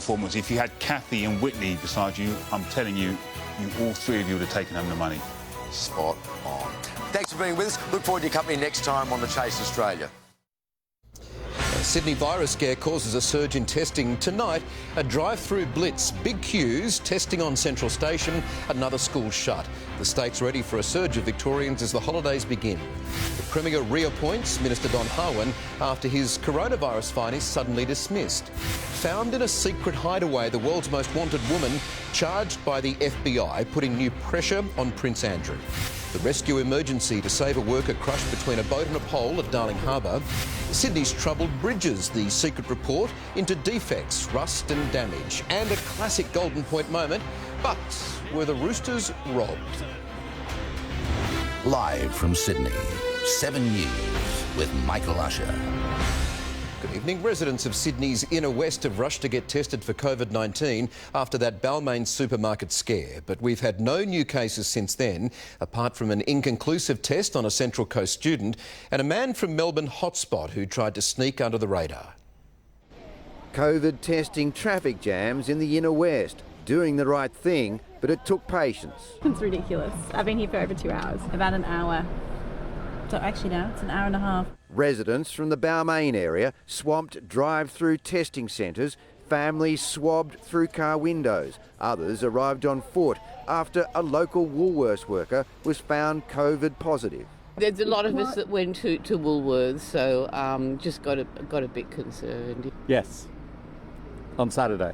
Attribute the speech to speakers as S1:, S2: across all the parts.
S1: performance. If you had Kathy and Whitney beside you, I'm telling you, all three of you would have taken home the money.
S2: Spot on. Thanks for being with us. Look forward to your company next time on The Chase Australia.
S3: Sydney virus scare causes a surge in testing tonight. A drive-through blitz, big queues, testing on Central Station, another school shut. The state's ready for a surge of Victorians as the holidays begin. The Premier reappoints Minister Don Harwin after his coronavirus fine is suddenly dismissed. Found in a secret hideaway, the world's most wanted woman charged by the FBI, putting new pressure on Prince Andrew. The rescue emergency to save a worker crushed between a boat and a pole at Darling Harbour. Sydney's troubled bridges, the secret report into defects, rust and damage. And a classic Golden Point moment, but were the Roosters robbed?
S4: Live from Sydney, 7 News with Michael Usher.
S3: Good evening. Residents of Sydney's inner west have rushed to get tested for COVID-19 after that Balmain supermarket scare. But we've had no new cases since then, apart from an inconclusive test on a Central Coast student and a man from Melbourne hotspot who tried to sneak under the radar.
S5: COVID testing traffic jams in the inner west. Doing the right thing, but it took patience.
S6: It's ridiculous. I've been here for over 2 hours. About an hour. So actually now it's an hour and a half.
S5: Residents from the Balmain area swamped drive-through testing centres, families swabbed through car windows. Others arrived on foot after a local Woolworths worker was found COVID positive.
S7: There's a lot of us that went to Woolworths, so just got a bit concerned.
S8: Yes, on Saturday,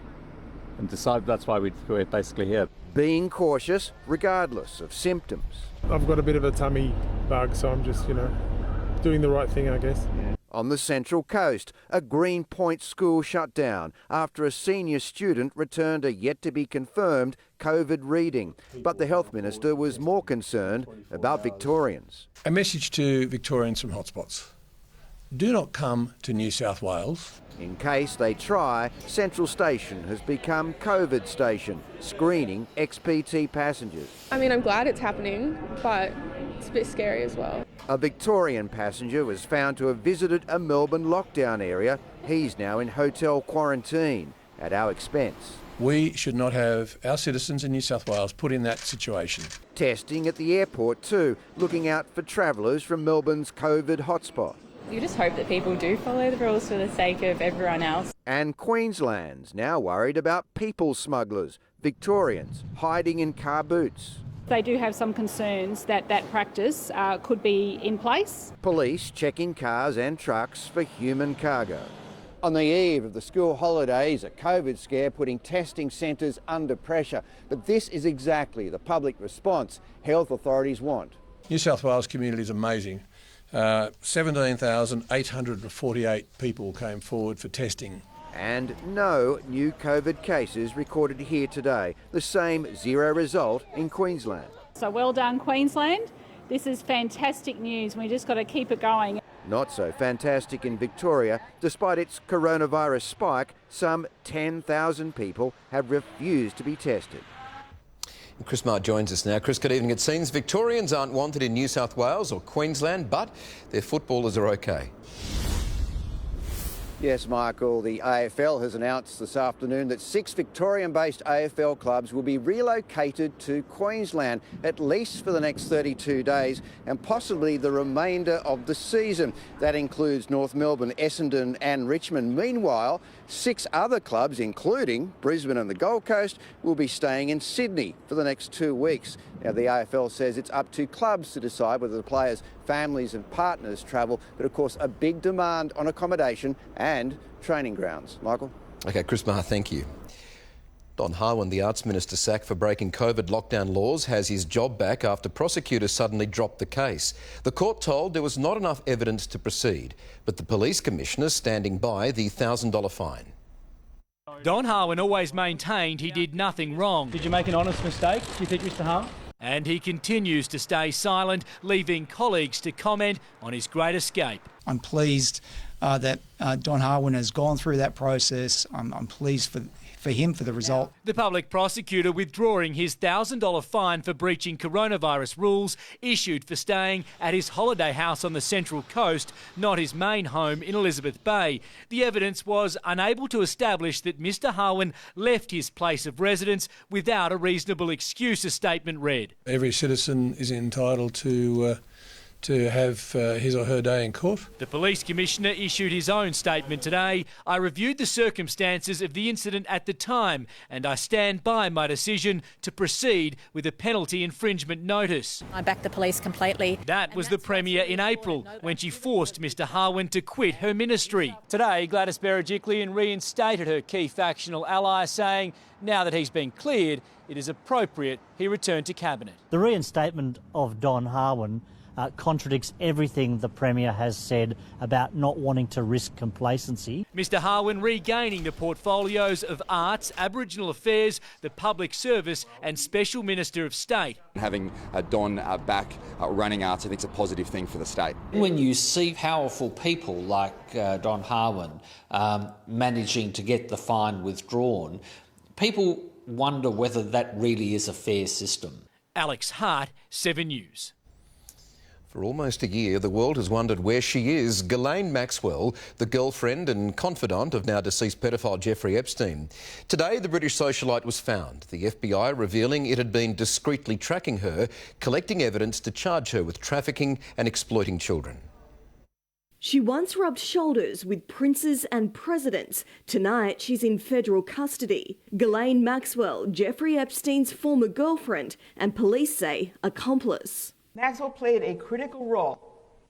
S8: and decided that's why we're basically here.
S5: Being cautious regardless of symptoms.
S9: I've got a bit of a tummy bug, so I'm just, doing the right thing, I guess.
S5: On the Central Coast, a Greenpoint school shut down after a senior student returned a yet-to-be-confirmed COVID reading. But the Health Minister was more concerned about Victorians.
S10: A message to Victorians from hotspots. Do not come to New South Wales.
S5: In case they try, Central Station has become COVID station, screening XPT passengers.
S11: I mean, I'm glad it's happening, but it's a bit scary as well.
S5: A Victorian passenger was found to have visited a Melbourne lockdown area. He's now in hotel quarantine at our expense.
S10: We should not have our citizens in New South Wales put in that situation.
S5: Testing at the airport too, looking out for travellers from Melbourne's COVID hotspot.
S6: You just hope that people do follow the rules for the sake of everyone else.
S5: And Queensland's now worried about people smugglers, Victorians hiding in car boots.
S12: They do have some concerns that practice could be in place.
S5: Police checking cars and trucks for human cargo. On the eve of the school holidays, a COVID scare putting testing centres under pressure. But this is exactly the public response health authorities want.
S10: New South Wales community is amazing. 17,848 people came forward for testing.
S5: And no new COVID cases recorded here today. The same zero result in Queensland.
S12: So well done, Queensland. This is fantastic news. We just got to keep it going.
S5: Not so fantastic in Victoria. Despite its coronavirus spike, some 10,000 people have refused to be tested.
S3: Chris Marr joins us now. Chris, good evening. It seems Victorians aren't wanted in New South Wales or Queensland, but their footballers are okay.
S5: Yes, Michael, the AFL has announced this afternoon that 6 Victorian-based AFL clubs will be relocated to Queensland, at least for the next 32 days and possibly the remainder of the season. That includes North Melbourne, Essendon and Richmond. Meanwhile, 6 other clubs, including Brisbane and the Gold Coast, will be staying in Sydney for the next 2 weeks. Now, the AFL says it's up to clubs to decide whether the players' families and partners travel, but of course a big demand on accommodation and training grounds. Michael?
S3: OK, Chris Marr, thank you. Don Harwin, the Arts Minister sacked for breaking COVID lockdown laws, has his job back after prosecutors suddenly dropped the case. The court told there was not enough evidence to proceed, but the police commissioner standing by the $1,000 fine.
S13: Don Harwin always maintained he did nothing wrong.
S14: Did you make an honest mistake, do you think, Mr Harwin?
S13: And he continues to stay silent, leaving colleagues to comment on his great escape.
S15: I'm pleased that Don Harwin has gone through that process. I'm pleased for him for the result.
S13: The public prosecutor withdrawing his $1,000 fine for breaching coronavirus rules issued for staying at his holiday house on the Central Coast, not his main home in Elizabeth Bay. The evidence was unable to establish that Mr Harwin left his place of residence without a reasonable excuse, a statement read.
S10: Every citizen is entitled to have his or her day in court.
S13: The police commissioner issued his own statement today. I reviewed the circumstances of the incident at the time and I stand by my decision to proceed with a penalty infringement notice.
S16: I back the police completely.
S13: That was the Premier in April when she forced Mr Harwin to quit her ministry.
S14: Today, Gladys Berejiklian reinstated her key factional ally, saying now that he's been cleared, it is appropriate he return to Cabinet.
S17: The reinstatement of Don Harwin contradicts everything the Premier has said about not wanting to risk complacency.
S13: Mr Harwin regaining the portfolios of Arts, Aboriginal Affairs, the Public Service and Special Minister of State.
S18: Having Don back running Arts, I think, is a positive thing for the state.
S19: When you see powerful people like Don Harwin managing to get the fine withdrawn, people wonder whether that really is a fair system.
S13: Alex Hart, 7 News.
S3: For almost a year, the world has wondered where she is. Ghislaine Maxwell, the girlfriend and confidant of now deceased pedophile Jeffrey Epstein. Today, the British socialite was found, the FBI revealing it had been discreetly tracking her, collecting evidence to charge her with trafficking and exploiting children.
S20: She once rubbed shoulders with princes and presidents. Tonight, she's in federal custody. Ghislaine Maxwell, Jeffrey Epstein's former girlfriend, and police say accomplice.
S21: Maxwell played a critical role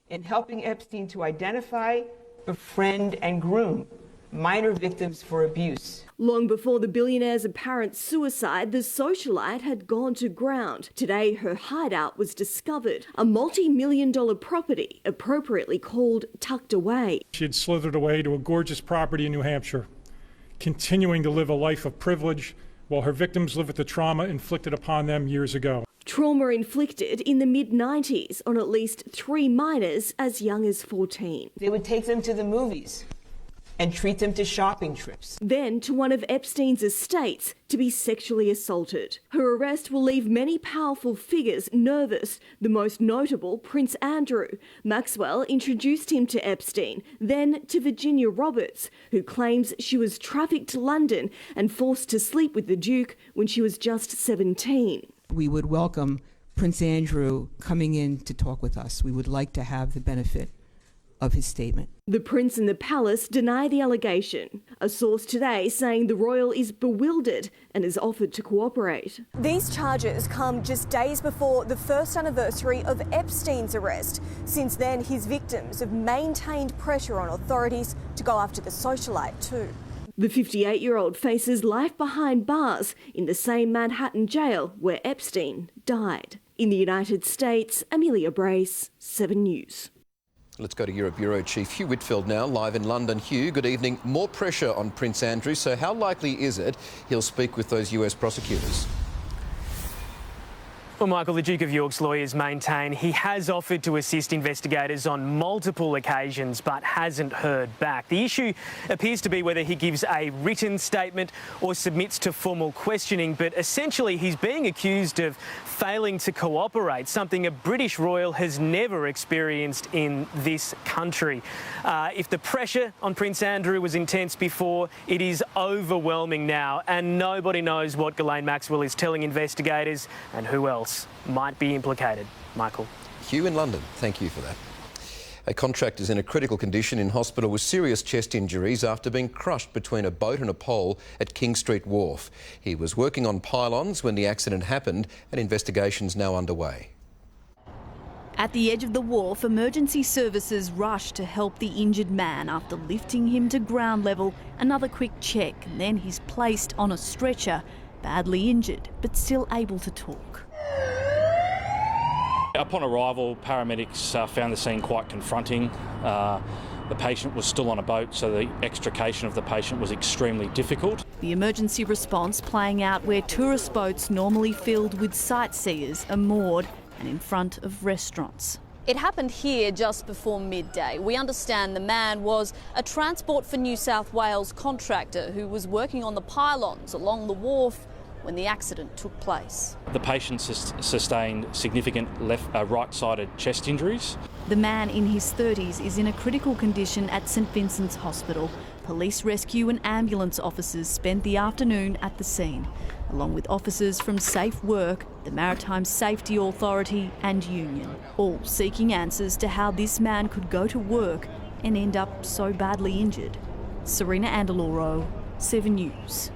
S21: in helping Epstein to identify, befriend and groom minor victims for abuse.
S20: Long before the billionaire's apparent suicide, the socialite had gone to ground. Today, her hideout was discovered, a multi-million-dollar property appropriately called tucked away.
S9: She had slithered away to a gorgeous property in New Hampshire, continuing to live a life of privilege while her victims live with the trauma inflicted upon them years ago.
S20: Trauma inflicted in the mid-90s on at least 3 minors as young as 14.
S21: They would take them to the movies and treat them to shopping trips.
S20: Then to one of Epstein's estates to be sexually assaulted. Her arrest will leave many powerful figures nervous, the most notable Prince Andrew. Maxwell introduced him to Epstein, then to Virginia Roberts, who claims she was trafficked to London and forced to sleep with the Duke when she was just 17.
S21: We would welcome Prince Andrew coming in to talk with us. We would like to have the benefit of his statement.
S20: The Prince and the Palace deny the allegation. A source today saying the royal is bewildered and has offered to cooperate.
S22: These charges come just days before the first anniversary of Epstein's arrest. Since then, his victims have maintained pressure on authorities to go after the socialite too.
S20: The 58-year-old faces life behind bars in the same Manhattan jail where Epstein died. In the United States, Amelia Brace, 7 News.
S3: Let's go to Europe Bureau Chief Hugh Whitfield now, live in London. Hugh, good evening. More pressure on Prince Andrew, so how likely is it he'll speak with those US prosecutors?
S23: Well, Michael, the Duke of York's lawyers maintain he has offered to assist investigators on multiple occasions but hasn't heard back. The issue appears to be whether he gives a written statement or submits to formal questioning, but essentially he's being accused of failing to cooperate, something a British royal has never experienced in this country. If the pressure on Prince Andrew was intense before, it is overwhelming now, and nobody knows what Ghislaine Maxwell is telling investigators and who else might be implicated. Michael.
S3: Hugh in London, thank you for that. A contractor is in a critical condition in hospital with serious chest injuries after being crushed between a boat and a pole at King Street Wharf. He was working on pylons when the accident happened and investigations now underway.
S24: At the edge of the wharf, emergency services rushed to help the injured man after lifting him to ground level. Another quick check and then he's placed on a stretcher, badly injured but still able to talk.
S25: Upon arrival, paramedics found the scene quite confronting. The patient was still on a boat, so the extrication of the patient was extremely difficult.
S24: The emergency response playing out where tourist boats normally filled with sightseers are moored and in front of restaurants.
S1: It happened here just before midday. We understand the man was a Transport for New South Wales contractor who was working on the pylons along the wharf when the accident took place.
S25: The patient sustained significant right-sided chest injuries.
S24: The man in his 30s is in a critical condition at St Vincent's Hospital. Police, rescue and ambulance officers spent the afternoon at the scene, along with officers from Safe Work, the Maritime Safety Authority and Union, all seeking answers to how this man could go to work and end up so badly injured. Serena Andaloro, 7 News.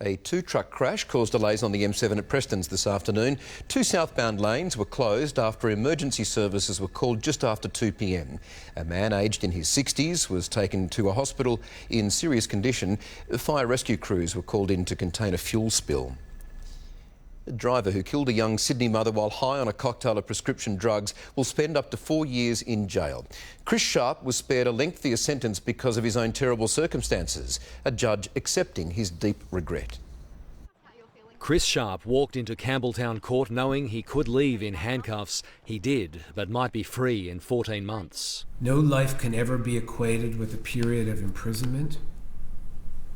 S3: A two-truck crash caused delays on the M7 at Prestons this afternoon. 2 southbound lanes were closed after emergency services were called just after 2 p.m. A man aged in his 60s was taken to a hospital in serious condition. Fire rescue crews were called in to contain a fuel spill. A driver who killed a young Sydney mother while high on a cocktail of prescription drugs will spend up to 4 years in jail. Chris Sharp was spared a lengthier sentence because of his own terrible circumstances, a judge accepting his deep regret.
S2: Chris Sharp walked into Campbelltown Court knowing he could leave in handcuffs. He did, but might be free in 14 months.
S4: No life can ever be equated with a period of imprisonment.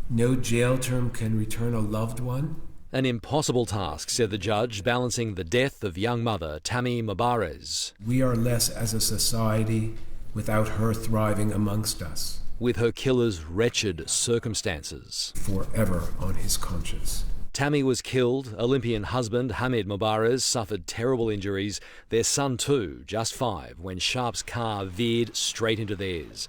S4: No jail term can return a loved one.
S2: An impossible task, said the judge, balancing the death of young mother Tammy Mabarez.
S4: We are less as a society without her thriving amongst us.
S2: With her killer's wretched circumstances.
S4: Forever on his conscience.
S2: Tammy was killed. Olympian husband Hamid Mabarez suffered terrible injuries. Their son too, just 5, when Sharp's car veered straight into theirs.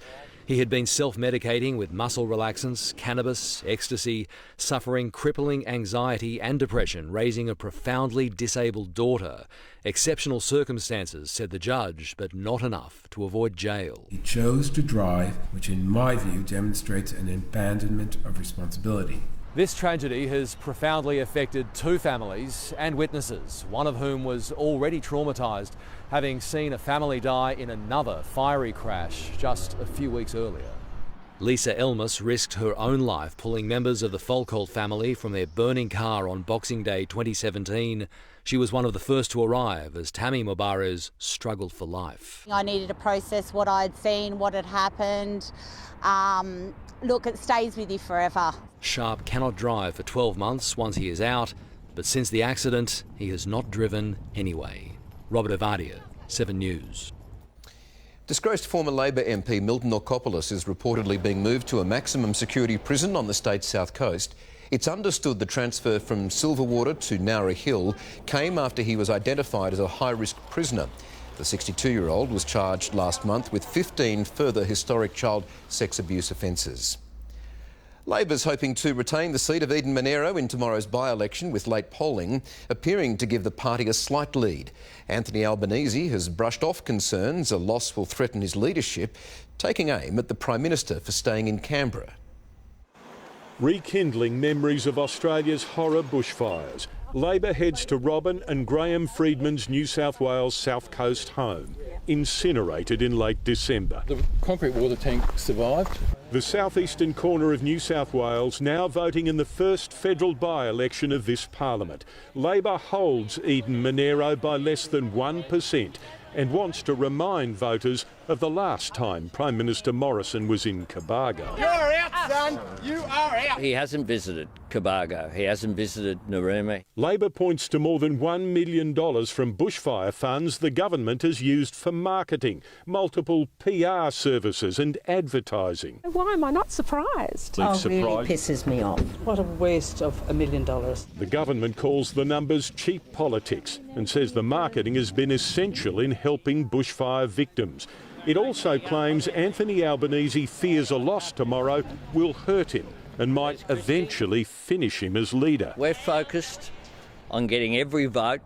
S2: He had been self-medicating with muscle relaxants, cannabis, ecstasy, suffering crippling anxiety and depression, raising a profoundly disabled daughter. Exceptional circumstances, said the judge, but not enough to avoid jail.
S4: He chose to drive, which in my view demonstrates an abandonment of responsibility.
S2: This tragedy has profoundly affected 2 families and witnesses, one of whom was already traumatised, having seen a family die in another fiery crash just a few weeks earlier. Lisa Elmas risked her own life pulling members of the Folcolt family from their burning car on Boxing Day 2017. She was one of the first to arrive as Tammy Mabarez struggled for life.
S7: I needed to process what I'd seen, what had happened. Look, it stays with you forever.
S2: Sharp cannot drive for 12 months once he is out, but since the accident, he has not driven anyway. Robert Avadia, 7 News.
S3: Disgraced former Labor MP Milton Norcopoulos is reportedly being moved to a maximum security prison on the state's south coast. It's understood the transfer from Silverwater to Nowra Hill came after he was identified as a high-risk prisoner. The 62-year-old was charged last month with 15 further historic child sex abuse offences. Labor's hoping to retain the seat of Eden Monaro in tomorrow's by-election with late polling appearing to give the party a slight lead. Anthony Albanese has brushed off concerns a loss will threaten his leadership, taking aim at the Prime Minister for staying in Canberra.
S16: Rekindling memories of Australia's horror bushfires, Labor heads to Robin and Graham Friedman's New South Wales South Coast home, incinerated in late December.
S26: The concrete water tank survived.
S16: The southeastern corner of New South Wales now voting in the first federal by-election of this parliament. Labor holds Eden Monaro by less than 1% and wants to remind voters of the last time Prime Minister Morrison was in Cobargo.
S27: You're out, son! You are out!
S28: He hasn't visited Cobargo. He hasn't visited Narooma.
S16: Labor points to more than $1 million from bushfire funds the government has used for marketing, multiple PR services and advertising.
S29: Why am I not surprised?
S28: Really pisses me off.
S29: What a waste of $1 million.
S16: The government calls the numbers cheap politics and says the marketing has been essential in helping bushfire victims. It also claims Anthony Albanese fears a loss tomorrow will hurt him and might eventually finish him as leader.
S28: We're focused on getting every vote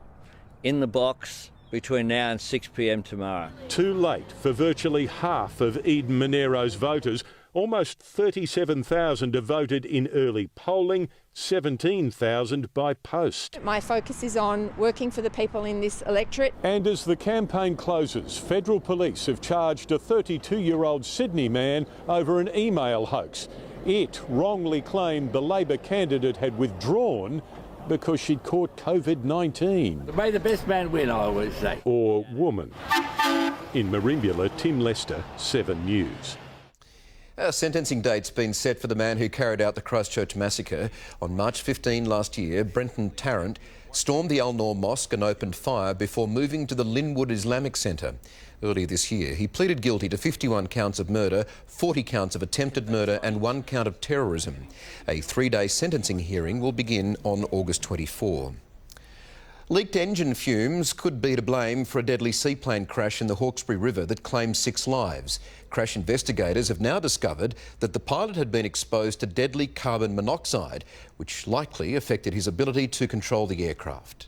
S28: in the box between now and 6 p.m. tomorrow.
S16: Too late for virtually half of Eden Monaro's voters. Almost 37,000 have voted in early polling, 17,000 by post.
S30: My focus is on working for the people in this electorate.
S16: And as the campaign closes, federal police have charged a 32-year-old Sydney man over an email hoax. It wrongly claimed the Labor candidate had withdrawn because she'd caught COVID-19.
S26: May the best man win, I always say.
S16: Or woman. In Merimbula, Tim Lester, 7 News.
S3: A sentencing date's been set for the man who carried out the Christchurch massacre. On March 15 last year, Brenton Tarrant stormed the Al Noor Mosque and opened fire before moving to the Linwood Islamic Centre. Earlier this year, he pleaded guilty to 51 counts of murder, 40 counts of attempted murder and 1 count of terrorism. A 3-day sentencing hearing will begin on August 24. Leaked engine fumes could be to blame for a deadly seaplane crash in the Hawkesbury River that claimed 6 lives. Crash investigators have now discovered that the pilot had been exposed to deadly carbon monoxide, which likely affected his ability to control the aircraft.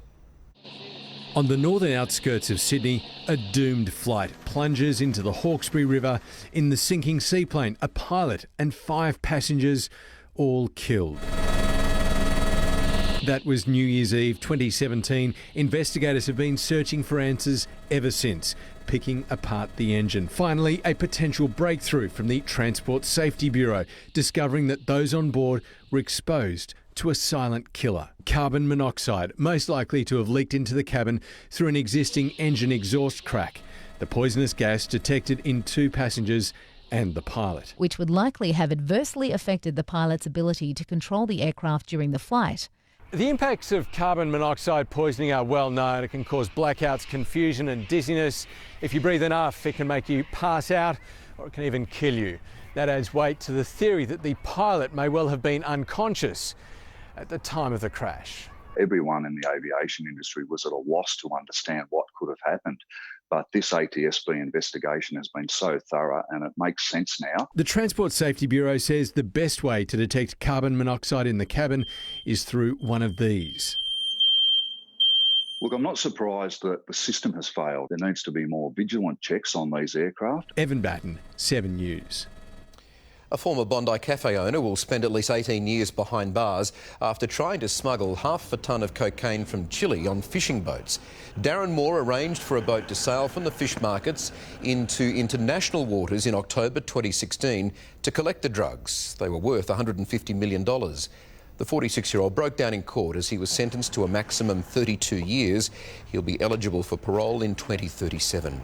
S5: On the northern outskirts of Sydney, a doomed flight plunges into the Hawkesbury River in the sinking seaplane. A pilot and 5 passengers all killed. That was New Year's Eve 2017. Investigators have been searching for answers ever since, picking apart the engine. Finally, a potential breakthrough from the Transport Safety Bureau, discovering that those on board were exposed to a silent killer. Carbon monoxide, most likely to have leaked into the cabin through an existing engine exhaust crack. The poisonous gas detected in 2 passengers and the pilot,
S6: which would likely have adversely affected the pilot's ability to control the aircraft during the flight.
S5: The impacts of carbon monoxide poisoning are well known. It can cause blackouts, confusion and dizziness. If you breathe enough, it can make you pass out or it can even kill you. That adds weight to the theory that the pilot may well have been unconscious at the time of the crash.
S8: Everyone in the aviation industry was at a loss to understand what could have happened. But this ATSB investigation has been so thorough and it makes sense now.
S5: The Transport Safety Bureau says the best way to detect carbon monoxide in the cabin is through one of these.
S8: Look, I'm not surprised that the system has failed. There needs to be more vigilant checks on these aircraft.
S5: Evan Batten, 7 News.
S3: A former Bondi Cafe owner will spend at least 18 years behind bars after trying to smuggle half a tonne of cocaine from Chile on fishing boats. Darren Moore arranged for a boat to sail from the fish markets into international waters in October 2016 to collect the drugs. They were worth $150 million. The 46-year-old broke down in court as he was sentenced to a maximum 32 years. He'll be eligible for parole in 2037.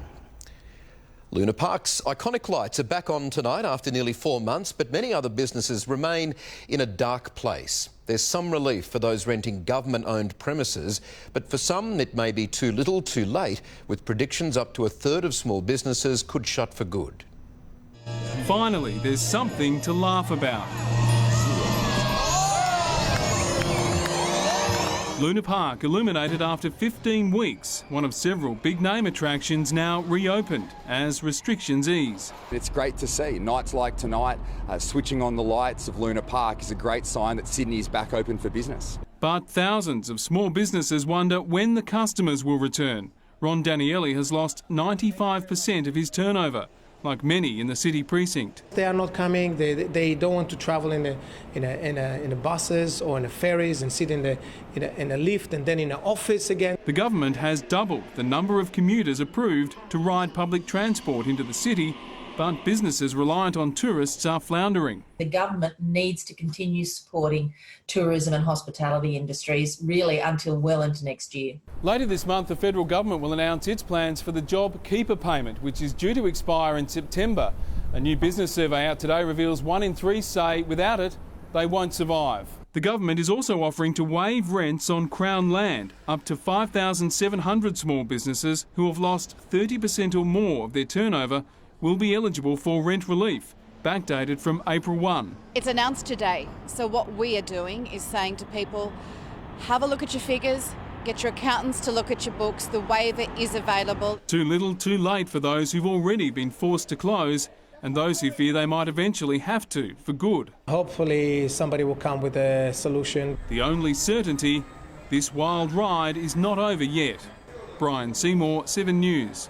S3: Luna Park's iconic lights are back on tonight after nearly 4 months, but many other businesses remain in a dark place. There's some relief for those renting government-owned premises, but for some it may be too little too late, with predictions up to 1/3 of small businesses could shut for good.
S10: Finally, there's something to laugh about. Luna Park illuminated after 15 weeks, one of several big-name attractions now reopened as restrictions ease.
S11: It's great to see. Nights like tonight, switching on the lights of Luna Park is a great sign that Sydney is back open for business.
S10: But thousands of small businesses wonder when the customers will return. Ron Danielli has lost 95% of his turnover, like many in the city precinct.
S12: They are not coming. They don't want to travel in the buses or in the ferries and sit in a lift and then in an office again.
S10: The government has doubled the number of commuters approved to ride public transport into the city, but businesses reliant on tourists are floundering.
S14: The government needs to continue supporting tourism and hospitality industries really until well into next year.
S10: Later this month, the federal government will announce its plans for the Job Keeper payment, which is due to expire in September. A new business survey out today reveals 1 in 3 say without it, they won't survive. The government is also offering to waive rents on Crown land. Up to 5,700 small businesses who have lost 30% or more of their turnover will be eligible for rent relief, backdated from April 1.
S15: It's announced today, so what we are doing is saying to people, have a look at your figures, get your accountants to look at your books, the waiver is available.
S10: Too little, too late for those who've already been forced to close and those who fear they might eventually have to, for good.
S12: Hopefully somebody will come with a solution.
S10: The only certainty, this wild ride is not over yet. Brian Seymour, 7 News.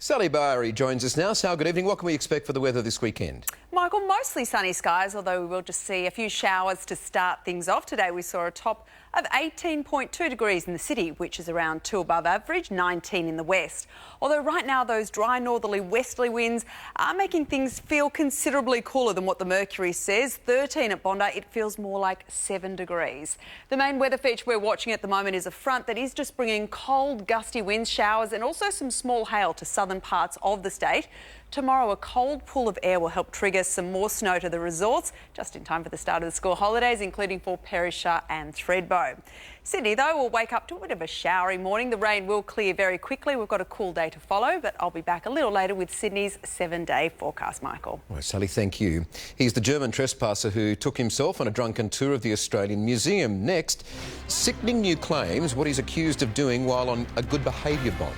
S3: Sally Barry joins us now. Sal, good evening. What can we expect for the weather this weekend?
S1: Michael, mostly sunny skies, although we will just see a few showers to start things off. Today we saw a top of 18.2 degrees in the city, which is around 2 above average, 19 in the west. Although right now those dry northerly westerly winds are making things feel considerably cooler than what the mercury says. 13 at Bondi, it feels more like 7 degrees. The main weather feature we're watching at the moment is a front that is just bringing cold, gusty winds, showers and also some small hail to southern parts of the state. Tomorrow, a cold pool of air will help trigger some more snow to the resorts, just in time for the start of the school holidays, including for Perisher and Thredbo. Sydney, though, will wake up to a bit of a showery morning. The rain will clear very quickly. We've got a cool day to follow, but I'll be back a little later with Sydney's 7-day forecast, Michael.
S3: All right, Sally, thank you. He's the German trespasser who took himself on a drunken tour of the Australian Museum. Next, sickening new claims, what he's accused of doing while on a good behaviour bond.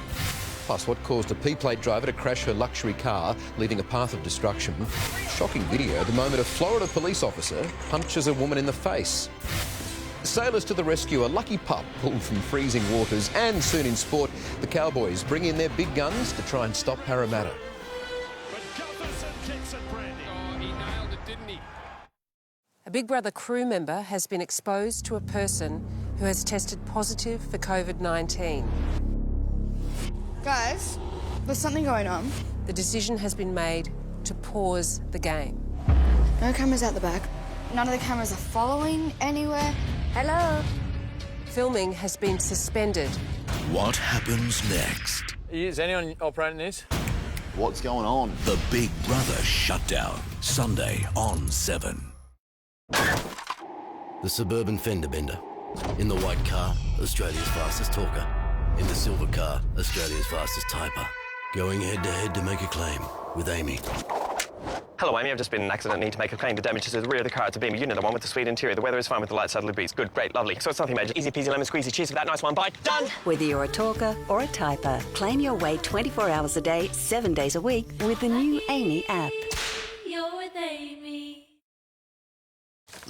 S3: Plus, what caused a P-plate driver to crash her luxury car, leaving a path of destruction. Shocking video, the moment a Florida police officer punches a woman in the face. Sailors to the rescue, a lucky pup pulled from freezing waters. And soon in sport, the Cowboys bring in their big guns to try and stop Parramatta.
S9: A Big Brother crew member has been exposed to a person who has tested positive for COVID-19.
S13: Guys, there's something going on.
S9: The decision has been made to pause the game.
S13: No cameras out the back. None of the cameras are following anywhere. Hello?
S9: Filming has been suspended.
S17: What happens next?
S18: Is anyone operating this?
S17: What's going on? The Big Brother shutdown. Sunday on 7.
S19: The suburban fender bender. In the white car, Australia's fastest talker. In the silver car, Australia's fastest typer. Going head-to-head to make a claim with Amy.
S20: Hello, Amy. I've just been in an accident. Need to make a claim to damages to the rear of the car. It's a beamer unit, the one with the sweet interior. The weather is fine with the light southerly breeze. Good, great, lovely. So it's nothing major. Easy peasy lemon squeezy. Cheers for that nice one. Bye. Done.
S21: Whether you're a talker or a typer, claim your way 24 hours a day, 7 days a week with the new Amy app.
S22: You're with Amy.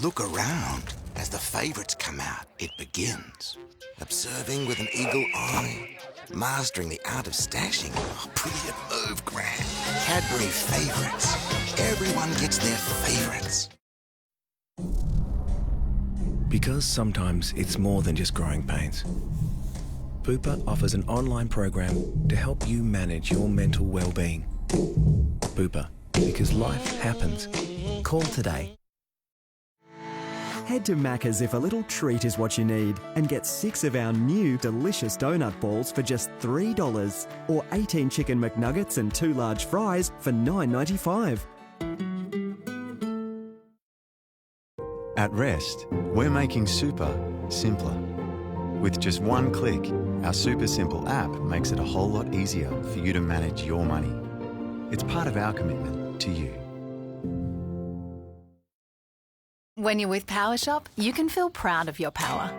S23: Look around. As the favourites come out, it begins. Observing with an eagle eye. Mastering the art of stashing. Oh, brilliant move, Grant. Cadbury favourites. Everyone gets their favourites.
S31: Because sometimes it's more than just growing pains. Bupa offers an online program to help you manage your mental well-being. Bupa, because life happens. Call today.
S32: Head to Macca's if a little treat is what you need and get 6 of our new delicious donut balls for just $3 or 18 chicken McNuggets and 2 large fries for $9.95.
S33: At Rest, we're making super simpler. With just one click, our super simple app makes it a whole lot easier for you to manage your money. It's part of our commitment to you.
S34: When you're with PowerShop, you can feel proud of your power.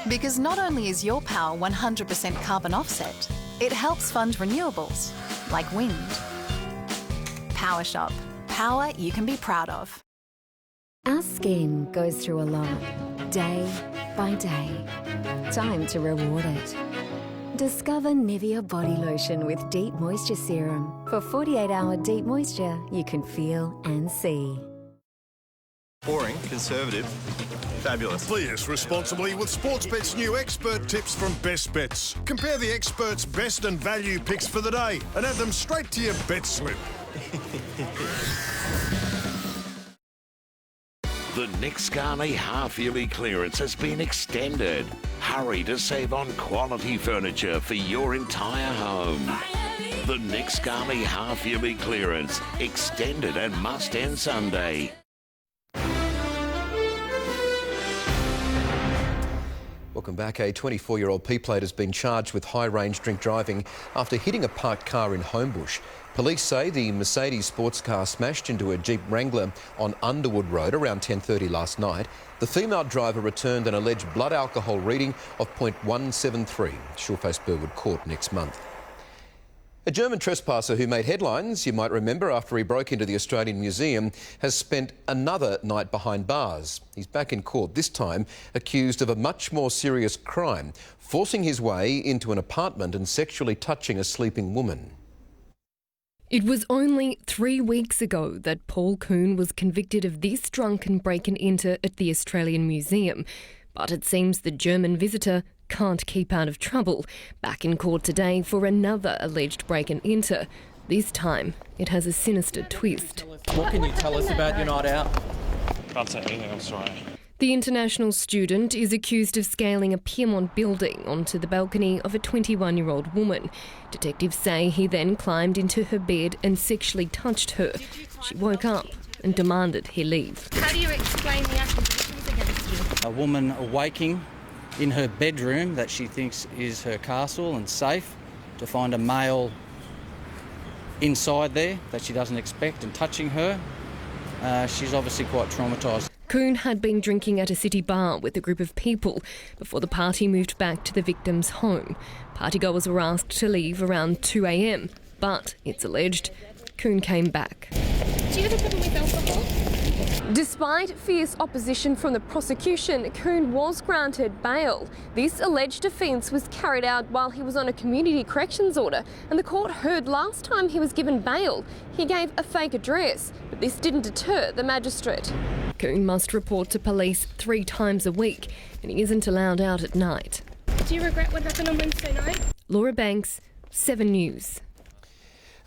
S34: Because not only is your power 100% carbon offset, it helps fund renewables, like wind. PowerShop. Power you can be proud of.
S35: Our skin goes through a lot, day by day. Time to reward it. Discover Nivea Body Lotion with Deep Moisture Serum. For 48-hour deep moisture you can feel and see.
S36: Boring, conservative, fabulous.
S37: Play us responsibly with Sportsbet's new expert tips from Best Bets. Compare the experts' best and value picks for the day and add them straight to your bet slip.
S17: The Nick Scarley half-yearly clearance has been extended. Hurry to save on quality furniture for your entire home. The Nick Scarley half-yearly clearance, extended and must end Sunday.
S3: Welcome back. A 24-year-old P-plate has been charged with high-range drink driving after hitting a parked car in Homebush. Police say the Mercedes sports car smashed into a Jeep Wrangler on Underwood Road around 10:30 last night. The female driver returned an alleged blood alcohol reading of 0.173. She'll face Burwood Court next month. A German trespasser who made headlines, you might remember, after he broke into the Australian Museum, has spent another night behind bars. He's back in court, this time accused of a much more serious crime, forcing his way into an apartment and sexually touching a sleeping woman.
S2: It was only 3 weeks ago that Paul Kuhn was convicted of this drunken break-and-enter at the Australian Museum. But it seems the German visitor can't keep out of trouble. Back in court today for another alleged break-and-enter. This time, it has a sinister twist.
S4: What can you tell us about your night out?
S5: Can't say anything, I'm sorry.
S2: The international student is accused of scaling a Piedmont building onto the balcony of a 21-year-old woman. Detectives say he then climbed into her bed and sexually touched her. She woke up and demanded he leave.
S6: How do you explain the accusations against you?
S4: A woman awaking in her bedroom that she thinks is her castle and safe, to find a male inside there that she doesn't expect and touching her. She's obviously quite traumatised.
S2: Kuhn had been drinking at a city bar with a group of people before the party moved back to the victim's home. Partygoers were asked to leave around 2 a.m, but it's alleged Kuhn came back.
S6: Do you have a problem with alcohol?
S2: Despite fierce opposition from the prosecution, Kuhn was granted bail. This alleged offence was carried out while he was on a community corrections order, and the court heard last time he was given bail, he gave a fake address, but this didn't deter the magistrate. Kuhn must report to police 3 times a week, and he isn't allowed out at night.
S6: Do you regret what happened on Wednesday night?
S2: Laura Banks, 7 News.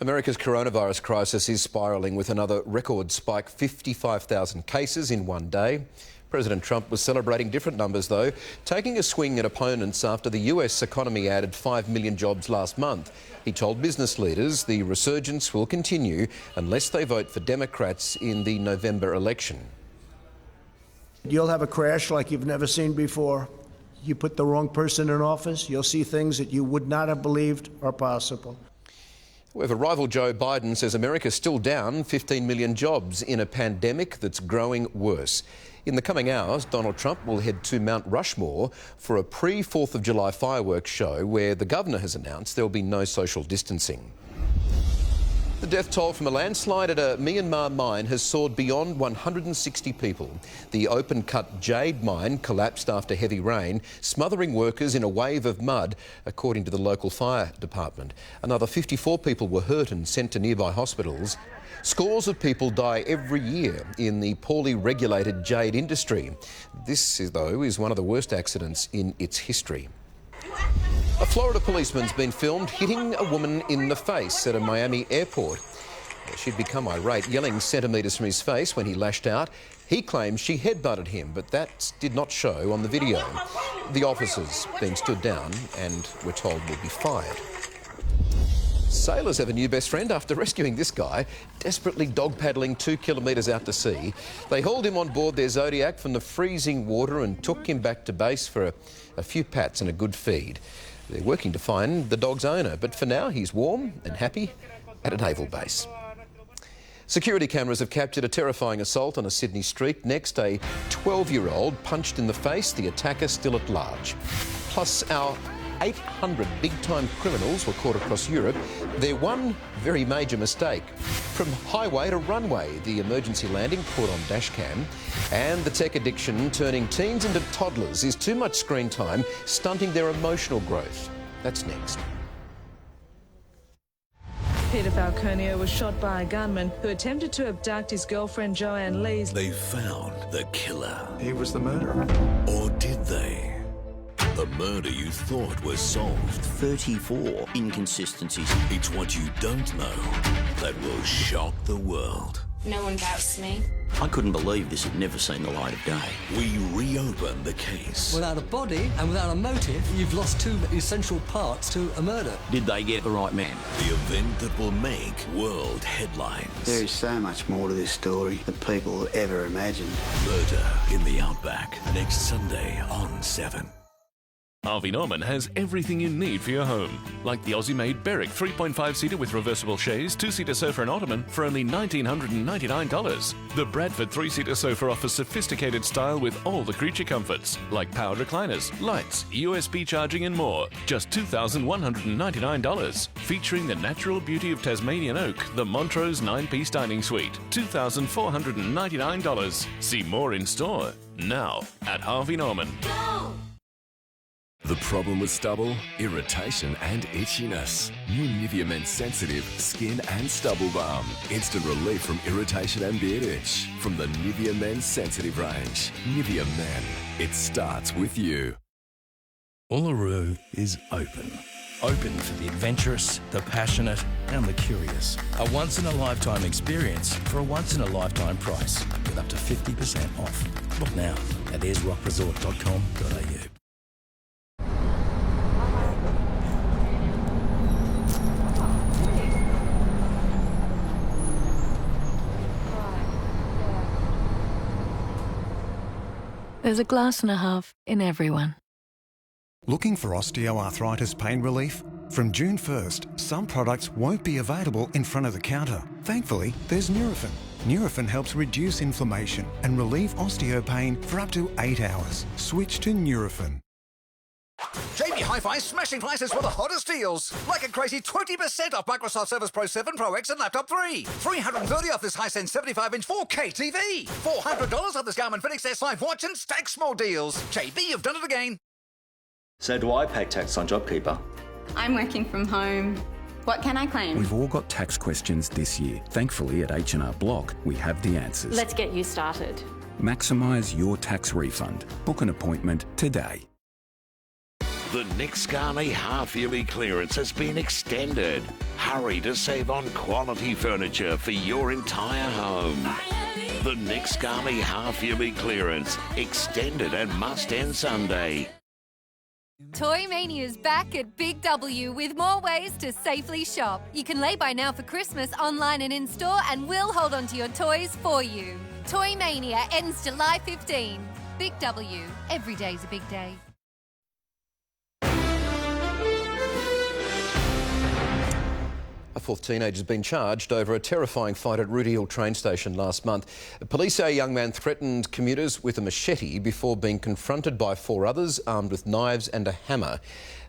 S3: America's coronavirus crisis is spiralling with another record spike, 55,000 cases in one day. President Trump was celebrating different numbers, though, taking a swing at opponents after the US economy added 5 million jobs last month. He told business leaders the resurgence will continue unless they vote for Democrats in the November election.
S7: You'll have a crash like you've never seen before. You put the wrong person in office, you'll see things that you would not have believed are possible.
S3: However, rival Joe Biden says America's still down 15 million jobs in a pandemic that's growing worse. In the coming hours, Donald Trump will head to Mount Rushmore for a pre-4th of July fireworks show where the governor has announced there will be no social distancing. The death toll from a landslide at a Myanmar mine has soared beyond 160 people. The open-cut jade mine collapsed after heavy rain, smothering workers in a wave of mud, according to the local fire department. Another 54 people were hurt and sent to nearby hospitals. Scores of people die every year in the poorly regulated jade industry. This, though, is one of the worst accidents in its history. A Florida policeman's been filmed hitting a woman in the face at a Miami airport. She'd become irate, yelling centimetres from his face when he lashed out. He claims she headbutted him, but that did not show on the video. The officers being stood down and we're told will be fired. Sailors have a new best friend after rescuing this guy, desperately dog paddling 2 kilometres out to sea. They hauled him on board their Zodiac from the freezing water and took him back to base for a few pats and a good feed. They're working to find the dog's owner, but for now he's warm and happy at a naval base. Security cameras have captured a terrifying assault on a Sydney street. Next, a 12-year-old punched in the face, the attacker still at large. Plus, our 800 big-time criminals were caught across Europe. Their one very major mistake. From highway to runway, the emergency landing caught on dashcam. And the tech addiction turning teens into toddlers. Is too much screen time stunting their emotional growth? That's next.
S8: Peter Falconio was shot by a gunman who attempted to abduct his girlfriend Joanne Lees.
S17: They found the killer.
S11: He was the murderer.
S17: Or did they? The murder you thought was solved.
S14: 34 inconsistencies.
S17: It's what you don't know that will shock the world.
S6: No one doubts me.
S14: I couldn't believe this had never seen the light of day.
S17: We reopen the case.
S16: Without a body and without a motive, you've lost 2 essential parts to a murder.
S14: Did they get the right man?
S17: The event that will make world headlines.
S11: There is so much more to this story than people ever imagined.
S17: Murder in the Outback, next Sunday on 7.
S18: Harvey Norman has everything you need for your home, like the Aussie-made Berwick 3.5-seater with reversible chaise, 2-seater sofa and ottoman for only $1,999. The Bradford 3-seater sofa offers sophisticated style with all the creature comforts, like powered recliners, lights, USB charging and more. Just $2,199. Featuring the natural beauty of Tasmanian oak, the Montrose 9-piece dining suite, $2,499. See more in store now at Harvey Norman.
S22: Go!
S1: The problem with stubble? Irritation and itchiness. New Nivea Men Sensitive Skin and Stubble Balm. Instant relief from irritation and beard itch. From the Nivea Men Sensitive range. Nivea Men. It starts with you.
S9: Uluru is open. Open for the adventurous, the passionate and the curious. A once-in-a-lifetime experience for a once-in-a-lifetime price with up to 50% off. Book now at airsrockresort.com.au.
S10: There's a glass and a half in everyone.
S12: Looking for osteoarthritis pain relief? From June 1st, some products won't be available in front of the counter. Thankfully, there's Nurofen. Nurofen helps reduce inflammation and relieve osteopain for up to 8 hours. Switch to Nurofen.
S13: JB Hi-Fi smashing prices for the hottest deals. Like a crazy 20% off Microsoft Surface Pro 7 Pro X and Laptop 3. $330 off this Hisense 75-inch 4K TV. $400 off this Garmin Fenix S5 watch and stack small deals. JB, you've done it again.
S15: So do I pay tax on JobKeeper?
S19: I'm working from home. What can I claim?
S20: We've all got tax questions this year. Thankfully, at H&R Block, we have the answers.
S19: Let's get you started.
S20: Maximise your tax refund. Book an appointment today.
S17: The Nick Scarley half-yearly clearance has been extended. Hurry to save on quality furniture for your entire home. The Nick Scarley half-yearly clearance, extended and must end Sunday.
S21: Toy Mania's back at Big W with more ways to safely shop. You can lay by now for Christmas online and in-store, and we'll hold on to your toys for you. Toy Mania ends July 15. Big W. Every day's a big day.
S3: A fourth teenager has been charged over a terrifying fight at Rooty Hill train station last month. Police say a young man threatened commuters with a machete before being confronted by 4 others armed with knives and a hammer.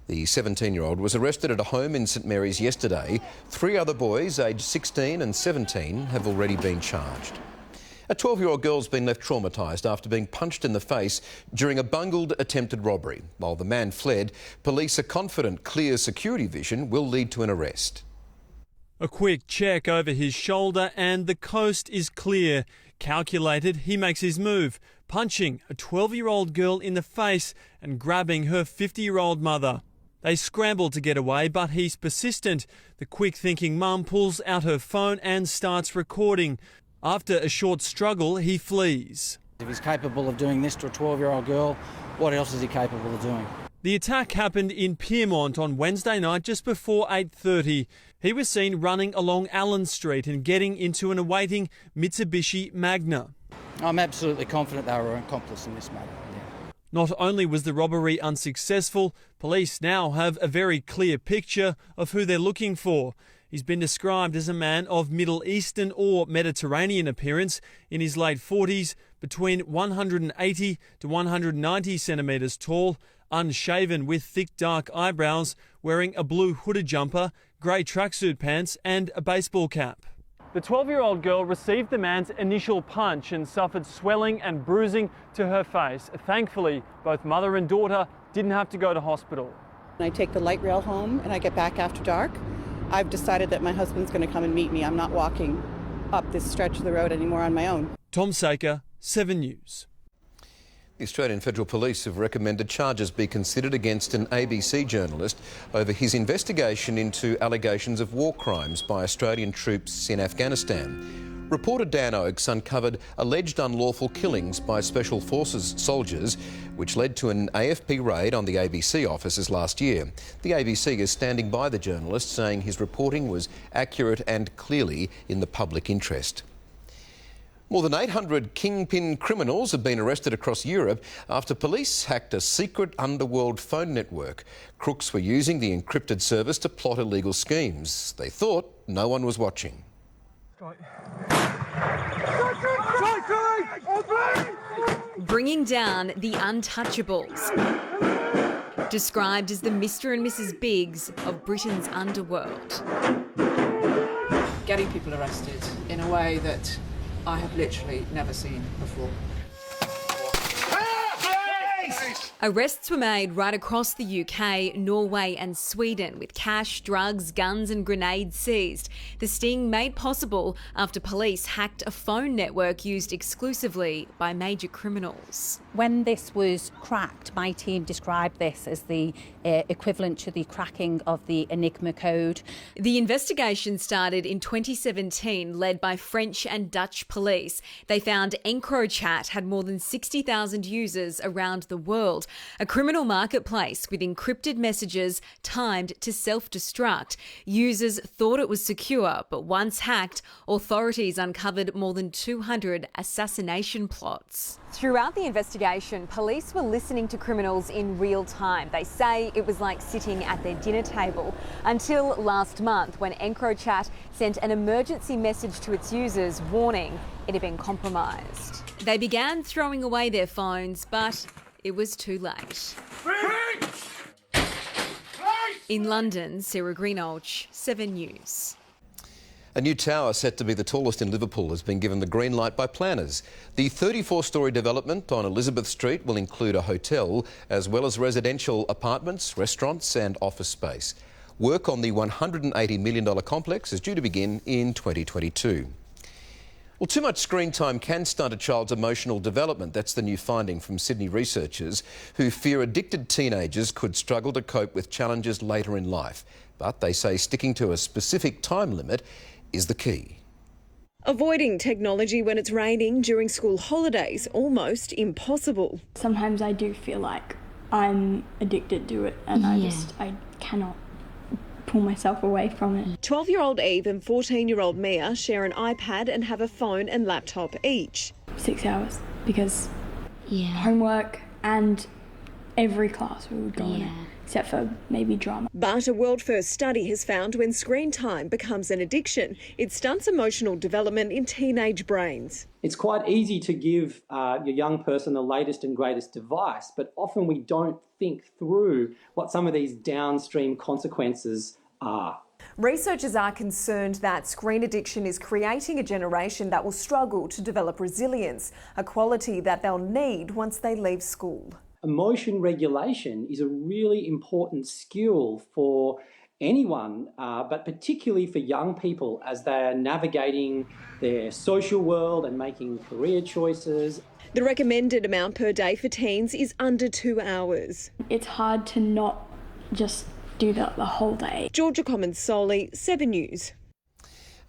S3: The 17-year-old was arrested at a home in St Mary's yesterday. 3 other boys, aged 16 and 17, have already been charged. A 12-year-old girl's been left traumatised after being punched in the face during a bungled attempted robbery. While the man fled, police are confident clear security vision will lead to an arrest.
S23: A quick check over his shoulder and the coast is clear. Calculated, he makes his move, punching a 12-year-old girl in the face and grabbing her 50-year-old mother. They scramble to get away, but he's persistent. The quick-thinking mum pulls out her phone and starts recording. After a short struggle, he flees.
S4: If he's capable of doing this to a 12-year-old girl, what else is he capable of doing?
S23: The attack happened in Pyrmont on Wednesday night just before 8:30. He was seen running along Allen Street and getting into an awaiting Mitsubishi Magna.
S4: I'm absolutely confident they were an accomplice in this matter. Yeah.
S23: Not only was the robbery unsuccessful, police now have a very clear picture of who they're looking for. He's been described as a man of Middle Eastern or Mediterranean appearance, in his late 40s, between 180 to 190 centimetres tall, unshaven with thick dark eyebrows, wearing a blue hooded jumper, grey tracksuit pants and a baseball cap. The 12-year-old girl received the man's initial punch and suffered swelling and bruising to her face. Thankfully, both mother and daughter didn't have to go to hospital.
S24: I take the light rail home and I get back after dark. I've decided that my husband's going to come and meet me. I'm not walking up this stretch of the road anymore on my own.
S23: Tom Saker, 7 News.
S3: The Australian Federal Police have recommended charges be considered against an ABC journalist over his investigation into allegations of war crimes by Australian troops in Afghanistan. Reporter Dan Oakes uncovered alleged unlawful killings by Special Forces soldiers, which led to an AFP raid on the ABC offices last year. The ABC is standing by the journalist, saying his reporting was accurate and clearly in the public interest. More than 800 kingpin criminals have been arrested across Europe after police hacked a secret underworld phone network. Crooks were using the encrypted service to plot illegal schemes. They thought no one was watching.
S25: Bringing down the untouchables. Described as the Mr. and Mrs. Biggs of Britain's underworld.
S26: Getting people arrested in a way that I have literally never seen before.
S25: Arrests were made right across the UK, Norway and Sweden, with cash, drugs, guns and grenades seized. The sting made possible after police hacked a phone network used exclusively by major criminals.
S2: When this was cracked, my team described this as the equivalent to the cracking of the Enigma code.
S25: The investigation started in 2017, led by French and Dutch police. They found EncroChat had more than 60,000 users around the world, a criminal marketplace with encrypted messages timed to self-destruct. Users thought it was secure, but once hacked, authorities uncovered more than 200 assassination plots. Throughout the investigation, police were listening to criminals in real time. They say it was like sitting at their dinner table until last month when EncroChat sent an emergency message to its users warning it had been compromised. They began throwing away their phones, but it was too late. In London, Sarah Greenolch, 7 News.
S3: A new tower set to be the tallest in Liverpool has been given the green light by planners. The 34-storey development on Elizabeth Street will include a hotel as well as residential apartments, restaurants and office space. Work on the $180 million complex is due to begin in 2022. Well, too much screen time can stunt a child's emotional development. That's the new finding from Sydney researchers who fear addicted teenagers could struggle to cope with challenges later in life. But they say sticking to a specific time limit is the key.
S5: Avoiding technology when it's raining during school holidays, almost impossible.
S6: Sometimes I do feel like I'm addicted to it and I cannot pull myself away from it.
S5: 12-year-old Eve and 14-year-old Mia share an iPad and have a phone and laptop each.
S6: 6 hours because homework and every class we would go in it, except for maybe drama.
S5: But a world-first study has found when screen time becomes an addiction, it stunts emotional development in teenage brains.
S7: It's quite easy to give your young person the latest and greatest device, but often we don't think through what some of these downstream consequences are.
S25: Researchers are concerned that screen addiction is creating a generation that will struggle to develop resilience, a quality that they'll need once they leave school.
S7: Emotion regulation is a really important skill for anyone, but particularly for young people as they are navigating their social world and making career choices.
S5: The recommended amount per day for teens is under 2 hours.
S6: It's hard to not just do that the whole day.
S5: Georgia Commons Solly, 7 News.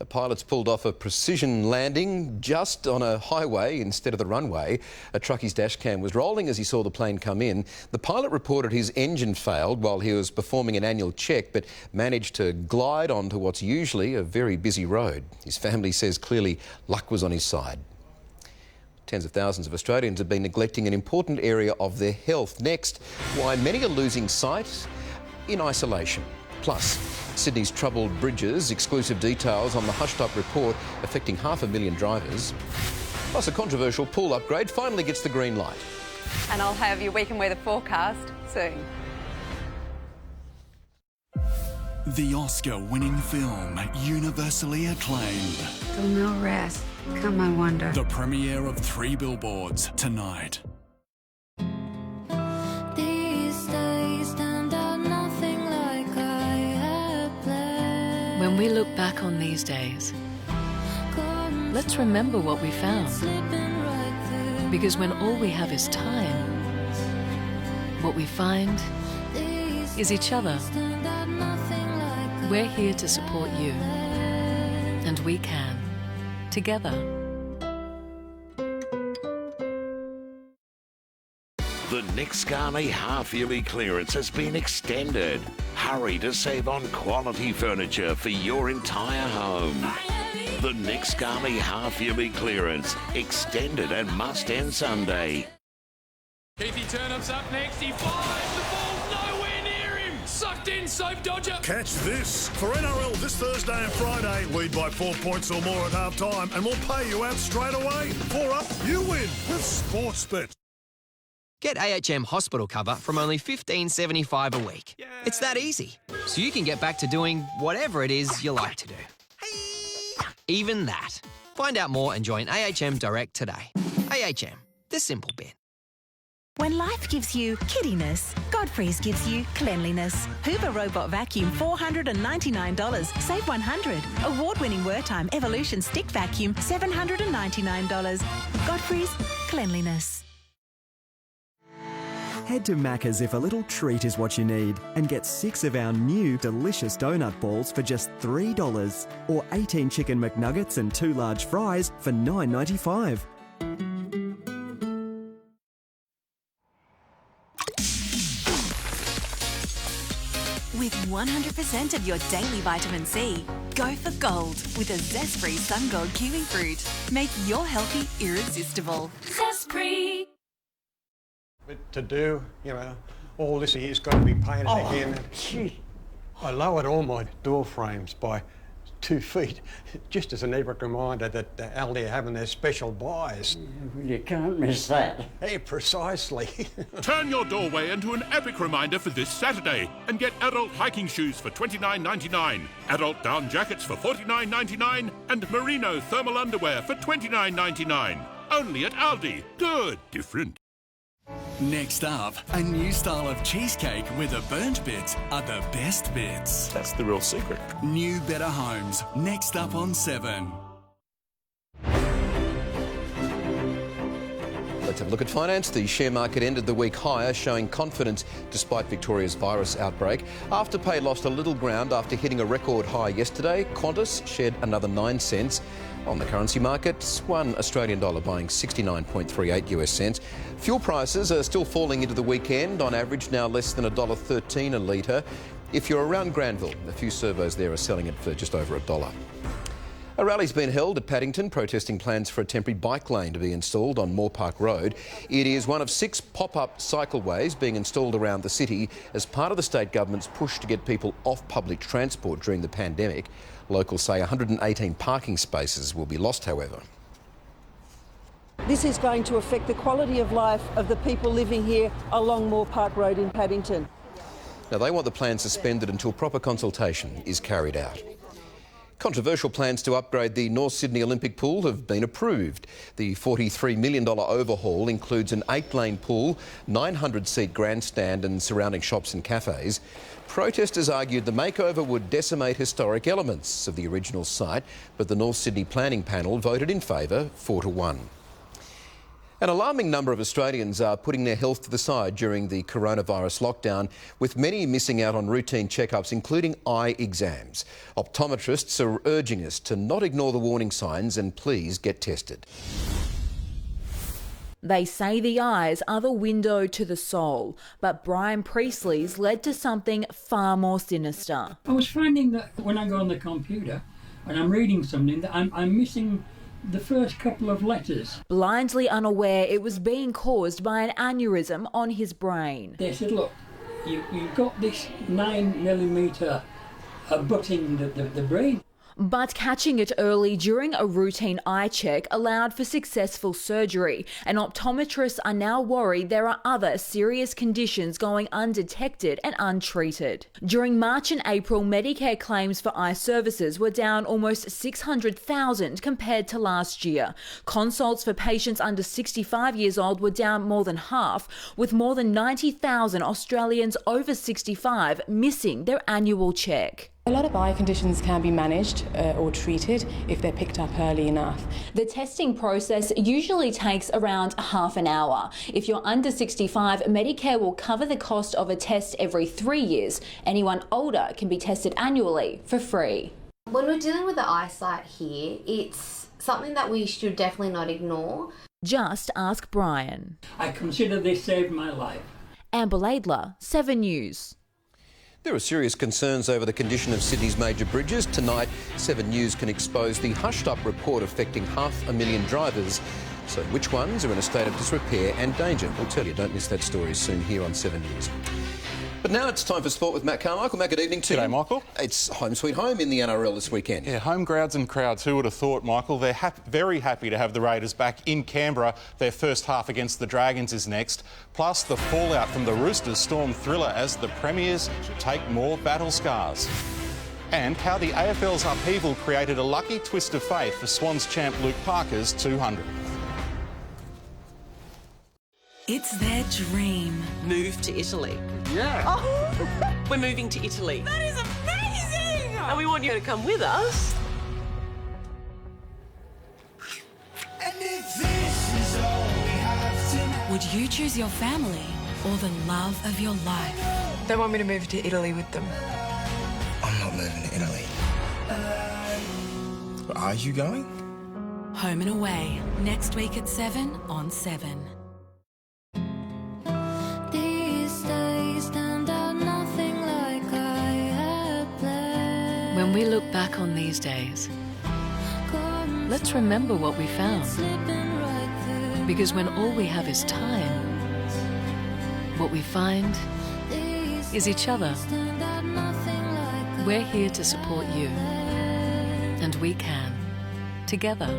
S3: A pilot's pulled off a precision landing just on a highway instead of the runway. A truckie's dash cam was rolling as he saw the plane come in. The pilot reported his engine failed while he was performing an annual check, but managed to glide onto what's usually a very busy road. His family says clearly luck was on his side. Tens of thousands of Australians have been neglecting an important area of their health. Next, why many are losing sight in isolation. Plus, Sydney's troubled bridges, exclusive details on the hushed-up report affecting 500,000 drivers. Plus, a controversial pool upgrade finally gets the green light.
S8: And I'll have your weekend weather forecast soon.
S16: The Oscar-winning film, universally acclaimed.
S27: Till no rest, come I wonder.
S16: The premiere of 3 Billboards tonight.
S10: When we look back on these days, let's remember what we found. Because when all we have is time, what we find is each other. We're here to support you, and we can, together.
S17: The Nick Scali half-yearly clearance has been extended. Hurry to save on quality furniture for your entire home. The Nick Scali half-yearly clearance, extended and must end Sunday.
S28: Keithy Turnip's up next. He fires. The ball's nowhere near him. Sucked in, Soap Dodger.
S29: Catch this. For NRL this Thursday and Friday, lead by 4 points or more at half-time and we'll pay you out straight away. 4 up, you win with Sportsbet.
S30: Get AHM hospital cover from only $15.75 a week. Yay. It's that easy. So you can get back to doing whatever it is you like to do. Even that. Find out more and join AHM Direct today. AHM, the simple bit.
S1: When life gives you kiddiness, Godfrey's gives you cleanliness. Hoover Robot Vacuum, $499. Save $100. Award-winning Whirltime Evolution Stick Vacuum, $799. Godfrey's cleanliness.
S9: Head to Macca's if a little treat is what you need and get 6 of our new delicious donut balls for just $3 or 18 chicken McNuggets and 2 large fries for $9.95.
S1: With 100% of your daily vitamin C, go for gold with a zest-free Sun Gold kiwi fruit. Make your healthy irresistible. Zest-free.
S11: But to do, all this here's got to be painted again.
S12: Gee.
S11: I lowered all my door frames by 2 feet, just as an epic reminder that Aldi are having their special buys.
S12: You can't miss that.
S11: Hey, precisely.
S13: Turn your doorway into an epic reminder for this Saturday and get adult hiking shoes for $29.99, adult down jackets for $49.99 and merino thermal underwear for $29.99. Only at Aldi. Good. Different.
S16: Next up, a new style of cheesecake where the burnt bits are the best bits.
S13: That's the real secret.
S16: New Better Homes, next up on 7.
S3: Let's have a look at finance. The share market ended the week higher, showing confidence despite Victoria's virus outbreak. Afterpay lost a little ground after hitting a record high yesterday. Qantas shed another 9 cents. On the currency markets, one Australian dollar buying 69.38 US cents. Fuel prices are still falling into the weekend, on average now less than $1.13 a litre. If you're around Granville, a few servos there are selling it for just over $1. A rally's been held at Paddington protesting plans for a temporary bike lane to be installed on Moore Park Road. It is one of 6 pop-up cycleways being installed around the city as part of the state government's push to get people off public transport during the pandemic. Locals say 118 parking spaces will be lost, however.
S14: This is going to affect the quality of life of the people living here along Moore Park Road in Paddington.
S3: Now, they want the plan suspended until proper consultation is carried out. Controversial plans to upgrade the North Sydney Olympic pool have been approved. The $43 million overhaul includes an 8-lane pool, 900-seat grandstand and surrounding shops and cafes. Protesters argued the makeover would decimate historic elements of the original site, but the North Sydney Planning Panel voted in favour 4-1. An alarming number of Australians are putting their health to the side during the coronavirus lockdown, with many missing out on routine checkups, including eye exams. Optometrists are urging us to not ignore the warning signs and please get tested.
S15: They say the eyes are the window to the soul, but Brian Priestley's led to something far more sinister.
S18: I was finding that when I go on the computer and I'm reading something, that I'm missing the first couple of letters.
S15: Blindly unaware it was being caused by an aneurysm on his brain.
S18: They said, look, you've got this 9mm abutting the brain.
S15: But catching it early during a routine eye check allowed for successful surgery, and optometrists are now worried there are other serious conditions going undetected and untreated. During March and April, Medicare claims for eye services were down almost 600,000 compared to last year. Consults for patients under 65 years old were down more than half, with more than 90,000 Australians over 65 missing their annual check.
S19: A lot of eye conditions can be managed or treated if they're picked up early enough.
S15: The testing process usually takes around half an hour. If you're under 65, Medicare will cover the cost of a test every 3 years. Anyone older can be tested annually for free.
S22: When we're dealing with the eyesight here, it's something that we should definitely not ignore.
S15: Just ask Brian.
S18: I consider this saved my life.
S15: Amber Laidler, 7 News.
S3: There are serious concerns over the condition of Sydney's major bridges. Tonight, 7 News can expose the hushed-up report affecting 500,000 drivers. So which ones are in a state of disrepair and danger? We'll tell you. Don't miss that story soon here on 7 News. But now it's time for sport with Matt Carmichael. Matt, good evening to you.
S31: G'day, Michael.
S3: It's home sweet home in the NRL this weekend.
S31: Yeah, home crowds and crowds. Who would have thought, Michael? They're very happy to have the Raiders back in Canberra. Their first half against the Dragons is next. Plus, the fallout from the Roosters storm thriller as the Premiers take more battle scars. And how the AFL's upheaval created a lucky twist of fate for Swans champ Luke Parker's 200.
S2: It's their dream.
S4: Move to Italy. Yeah.
S2: Oh.
S4: We're moving to Italy.
S2: That is amazing!
S4: And we want you to come with us.
S2: And if this is all we have tonight. Would you choose your family or the love of your life?
S5: They want me to move to Italy with them.
S6: I'm not moving to Italy. Are you going?
S2: Home and Away, next week at 7 on 7.
S7: These days stand out nothing like I had planned.
S10: When we look back on these days, let's remember what we found. Because when all we have is time, what we find is each other. We're here to support you. And we can. Together.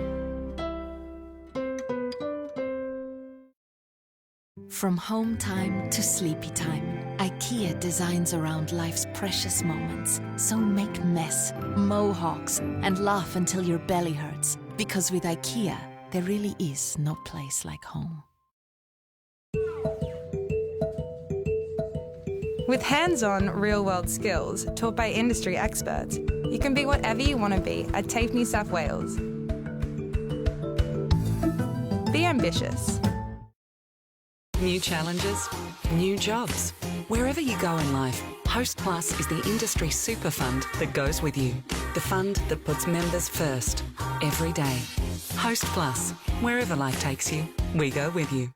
S1: From home time to sleepy time, IKEA designs around life's precious moments. So make mess, mohawks, and laugh until your belly hurts. Because with IKEA, there really is no place like home.
S20: With hands-on, real-world skills taught by industry experts, you can be whatever you want to be at TAFE New South Wales. Be ambitious.
S21: New challenges, new jobs. Wherever you go in life, Host Plus is the industry super fund that goes with you. The fund that puts members first, every day. Host Plus. Wherever life takes you, we go with you.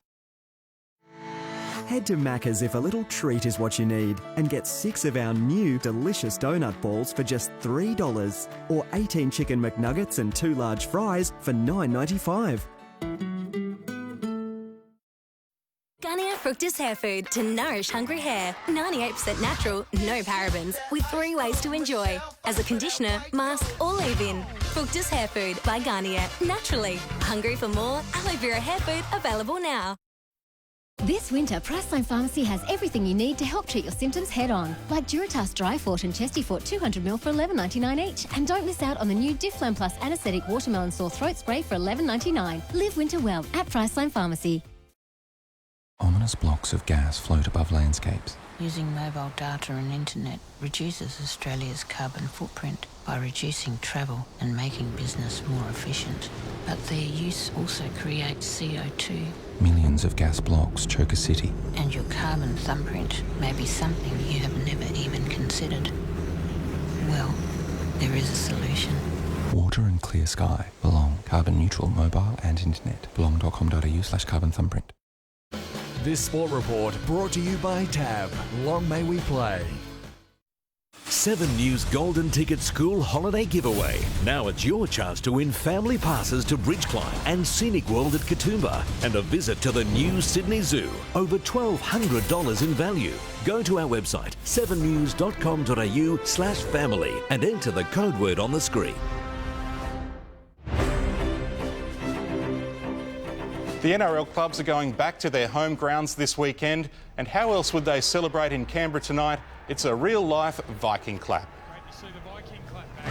S9: Head to Macca's if a little treat is what you need and get 6 of our new delicious donut balls for just $3 or 18 chicken McNuggets and 2 large fries for $9.95.
S23: Garnier Fructis Hair Food to nourish hungry hair. 98% natural, no parabens, with 3 ways to enjoy. As a conditioner, mask or leave-in. Fructis Hair Food by Garnier. Naturally. Hungry for more? Aloe Vera Hair Food available now.
S24: This winter, Priceline Pharmacy has everything you need to help treat your symptoms head-on. Like Duratas Dry Fort and Chesty Fort 200ml for $11.99 each. And don't miss out on the new Difflam Plus Anaesthetic Watermelon Sore Throat Spray for $11.99. Live winter well at Priceline Pharmacy.
S25: Ominous blocks of gas float above landscapes.
S26: Using mobile data and internet reduces Australia's carbon footprint by reducing travel and making business more efficient. But their use also creates CO2.
S25: Millions of gas blocks choke a city.
S26: And your carbon thumbprint may be something you have never even considered. Well, there is a solution.
S25: Water and clear sky. Belong. Carbon neutral mobile and internet. belong.com.au/carbon thumbprint.
S32: This Sport Report brought to you by TAB. Long may we play.
S33: 7 News Golden Ticket School Holiday Giveaway. Now it's your chance to win family passes to Bridge Climb and Scenic World at Katoomba and a visit to the new Sydney Zoo. Over $1,200 in value. Go to our website 7news.com.au/family and enter the code word on the screen.
S31: The NRL clubs are going back to their home grounds this weekend, and how else would they celebrate in Canberra tonight? It's a real-life Viking clap.
S28: Great to see the Viking clap back.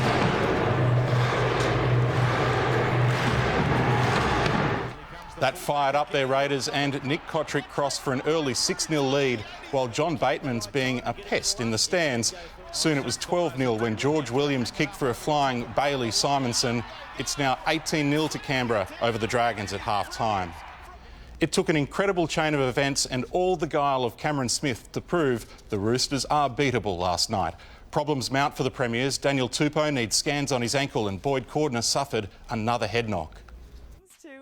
S31: That fired up their Raiders, and Nick Kotrick crossed for an early 6-0 lead, while John Bateman's being a pest in the stands. Soon it was 12-0 when George Williams kicked for a flying Bailey Simonson. It's now 18-0 to Canberra over the Dragons at half-time. It took an incredible chain of events and all the guile of Cameron Smith to prove the Roosters are beatable last night. Problems mount for the Premiers. Daniel Tupou needs scans on his ankle and Boyd Cordner suffered another head knock.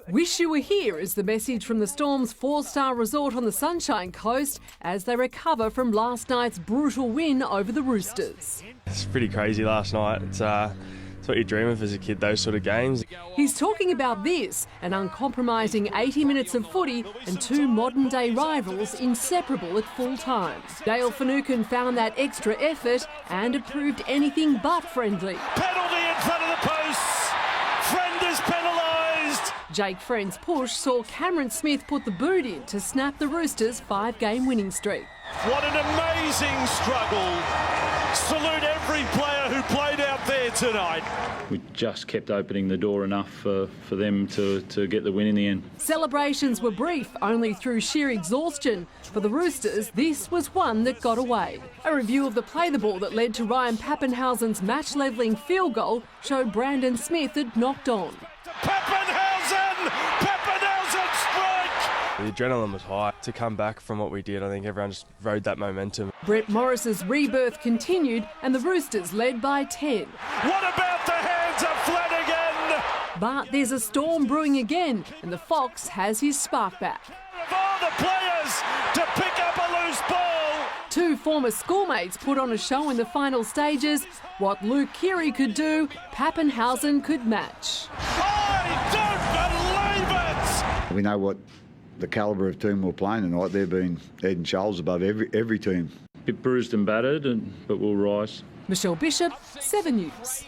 S34: Wish you were here is the message from the Storm's 4-star resort on the Sunshine Coast as they recover from last night's brutal win over the Roosters.
S35: It's pretty crazy last night. It's what you dream of as a kid, those sort of games.
S34: He's talking about this, an uncompromising 80 minutes of footy and 2 modern-day rivals inseparable at full time. Dale Finucane found that extra effort and it proved anything but friendly.
S36: Penalty in front of the posts. Friend is penalised.
S34: Jake Friend's push saw Cameron Smith put the boot in to snap the Roosters' 5-game winning streak.
S36: What an amazing struggle. Salute every player who played out there tonight.
S3: We just kept opening the door enough for them to get the win in the end.
S34: Celebrations were brief, only through sheer exhaustion. For the Roosters, this was one that got away. A review of the play the ball that led to Ryan Pappenhausen's match-levelling field goal showed Brandon Smith had knocked on.
S36: Pappenhausen strike!
S35: The adrenaline was high. To come back from what we did, I think everyone just rode that momentum.
S34: Brett Morris's rebirth continued and the Roosters led by 10.
S36: What about the hands of Flanagan?
S34: But there's a storm brewing again and the Fox has his spark back.
S36: Of all the players to pick up a loose ball.
S34: Two former schoolmates put on a show in the final stages. What Luke Keary could do, Pappenhausen could match.
S36: I don't believe it!
S4: We know what the calibre of team we're playing tonight. They've been head and shoulders above every team.
S3: Bit bruised and battered, but we'll rise.
S34: Michelle Bishop, 7 News.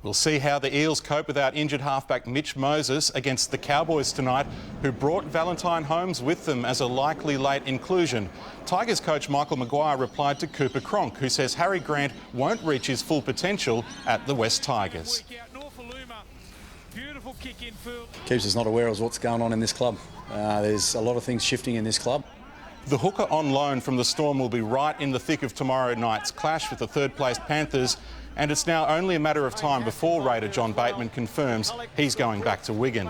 S31: We'll see how the Eels cope without injured halfback Mitch Moses against the Cowboys tonight, who brought Valentine Holmes with them as a likely late inclusion. Tigers coach Michael Maguire replied to Cooper Cronk, who says Harry Grant won't reach his full potential at the West Tigers.
S8: Keeps us not aware of what's going on in this club. There's a lot of things shifting in this club.
S31: The hooker on loan from the Storm will be right in the thick of tomorrow night's clash with the third-placed Panthers, and it's now only a matter of time before Raider John Bateman confirms he's going back to Wigan.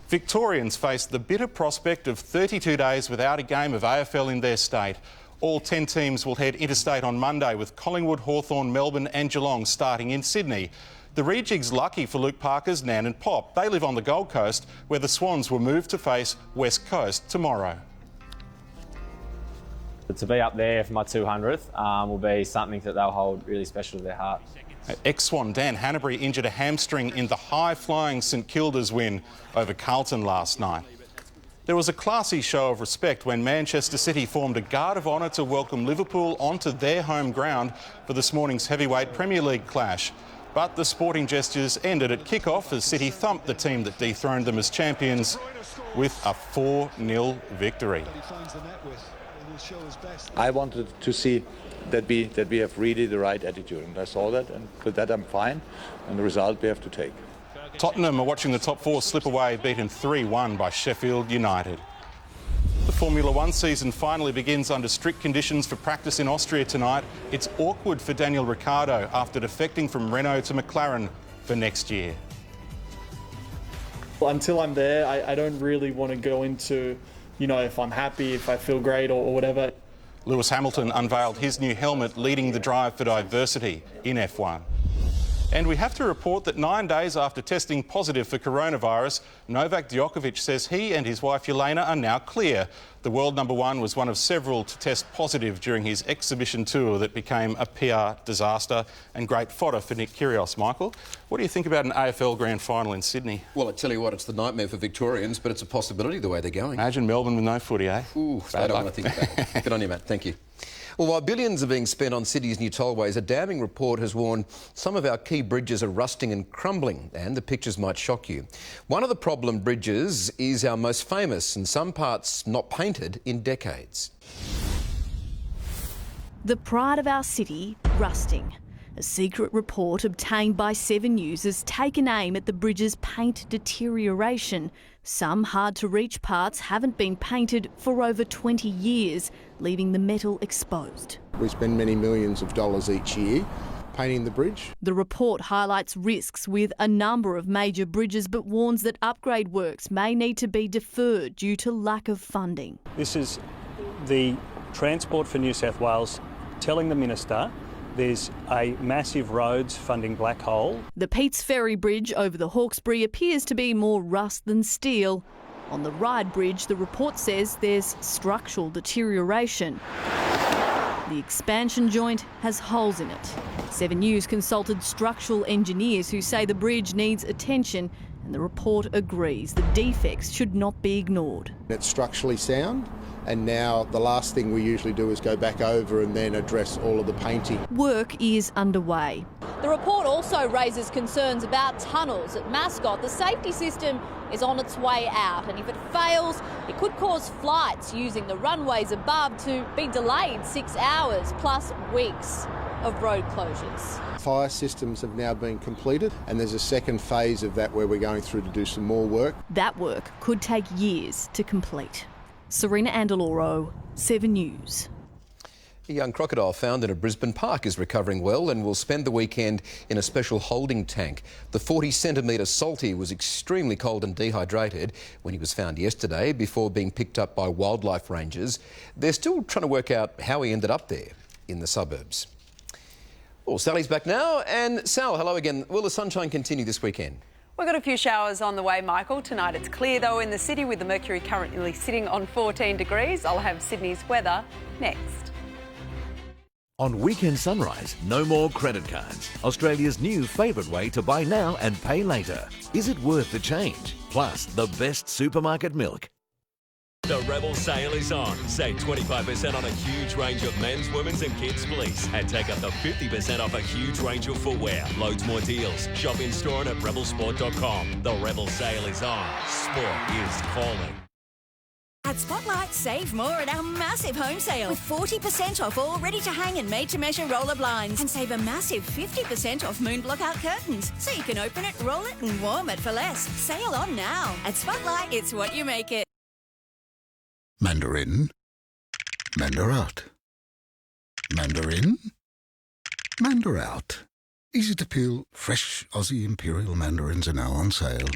S31: Victorians face the bitter prospect of 32 days without a game of AFL in their state. All 10 teams will head interstate on Monday, with Collingwood, Hawthorn, Melbourne and Geelong starting in Sydney. The rejigs lucky for Luke Parker's Nan and Pop. They live on the Gold Coast, where the Swans will move to face West Coast tomorrow.
S11: To be up there for my 200th will be something that they'll hold really special to their heart.
S31: Ex-Swan Dan Hanbury injured a hamstring in the high-flying St Kilda's win over Carlton last night. There was a classy show of respect when Manchester City formed a guard of honour to welcome Liverpool onto their home ground for this morning's heavyweight Premier League clash. But the sporting gestures ended at kick-off as City thumped the team that dethroned them as champions with a 4-0 victory.
S12: I wanted to see that we have really the right attitude, and I saw that, and with that I'm fine, and the result we have to take.
S31: Tottenham are watching the top four slip away, beaten 3-1 by Sheffield United. The Formula One season finally begins under strict conditions for practice in Austria tonight. It's awkward for Daniel Ricciardo after defecting from Renault to McLaren for next year.
S13: Well, until I'm there, I don't really want to go into, if I'm happy, if I feel great or whatever.
S31: Lewis Hamilton unveiled his new helmet, leading the drive for diversity in F1. And we have to report that 9 days after testing positive for coronavirus, Novak Djokovic says he and his wife Jelena are now clear. The world number one was one of several to test positive during his exhibition tour that became a PR disaster, and great fodder for Nick Kyrgios. Michael, what do you think about an AFL Grand Final in Sydney?
S14: Well, I tell you what, it's the nightmare for Victorians, but it's a possibility the way they're going.
S31: Imagine Melbourne with no footy, eh?
S14: Ooh, I don't want to think about it. Good on you, Matt. Thank you. Well, while billions are being spent on Sydney's new tollways, a damning report has warned some of our key bridges are rusting and crumbling, and the pictures might shock you. One of the problem bridges is our most famous, and some parts not painted in decades.
S15: The pride of our city, rusting. A secret report obtained by 7 News has taken aim at the bridge's paint deterioration. Some hard-to-reach parts haven't been painted for over 20 years, leaving the metal exposed.
S16: We spend many millions of dollars each year painting the bridge.
S15: The report highlights risks with a number of major bridges, but warns that upgrade works may need to be deferred due to lack of funding.
S17: This is the Transport for New South Wales telling the Minister there's a massive roads funding black hole.
S15: The Peats Ferry Bridge over the Hawkesbury appears to be more rust than steel. On the Ryde Bridge, the report says there's structural deterioration. The expansion joint has holes in it. 7 News consulted structural engineers who say the bridge needs attention, and the report agrees the defects should not be ignored.
S16: It's structurally sound, and now the last thing we usually do is go back over and then address all of the painting.
S15: Work is underway.
S18: The report also raises concerns about tunnels at Mascot. The safety system is on its way out, and if it fails, it could cause flights using the runways above to be delayed 6 hours plus weeks. of road closures.
S16: Fire systems have now been completed, and there's a second phase of that where we're going through to do some more work.
S15: That work could take years to complete. Serena Andaloro, 7 News.
S14: A young crocodile found in a Brisbane park is recovering well and will spend the weekend in a special holding tank. The 40-centimetre salty was extremely cold and dehydrated when he was found yesterday before being picked up by wildlife rangers. They're still trying to work out how he ended up there in the suburbs. Well, Sally's back now. And Sal, hello again. Will the sunshine continue this weekend?
S1: We've got a few showers on the way, Michael. Tonight it's clear, though, in the city with the mercury currently sitting on 14 degrees. I'll have Sydney's weather next.
S33: On Weekend Sunrise, no more credit cards. Australia's new favourite way to buy now and pay later. Is it worth the change? Plus, the best supermarket milk.
S2: The Rebel sale is on. Save 25% on a huge range of men's, women's and kids' fleece. And take up to 50% off a huge range of footwear. Loads more deals. Shop in store and at rebelsport.com. The Rebel sale is on. Sport is calling.
S5: At Spotlight, save more at our massive home sale with 40% off all ready-to-hang and made-to-measure roller blinds, and save a massive 50% off moon blockout curtains, so you can open it, roll it and warm it for less. Sale on now. At Spotlight, it's what you make it.
S6: Mandarin, Mandarat, Mandarin, Mandarout. Easy to peel, fresh Aussie Imperial Mandarins are now on sale.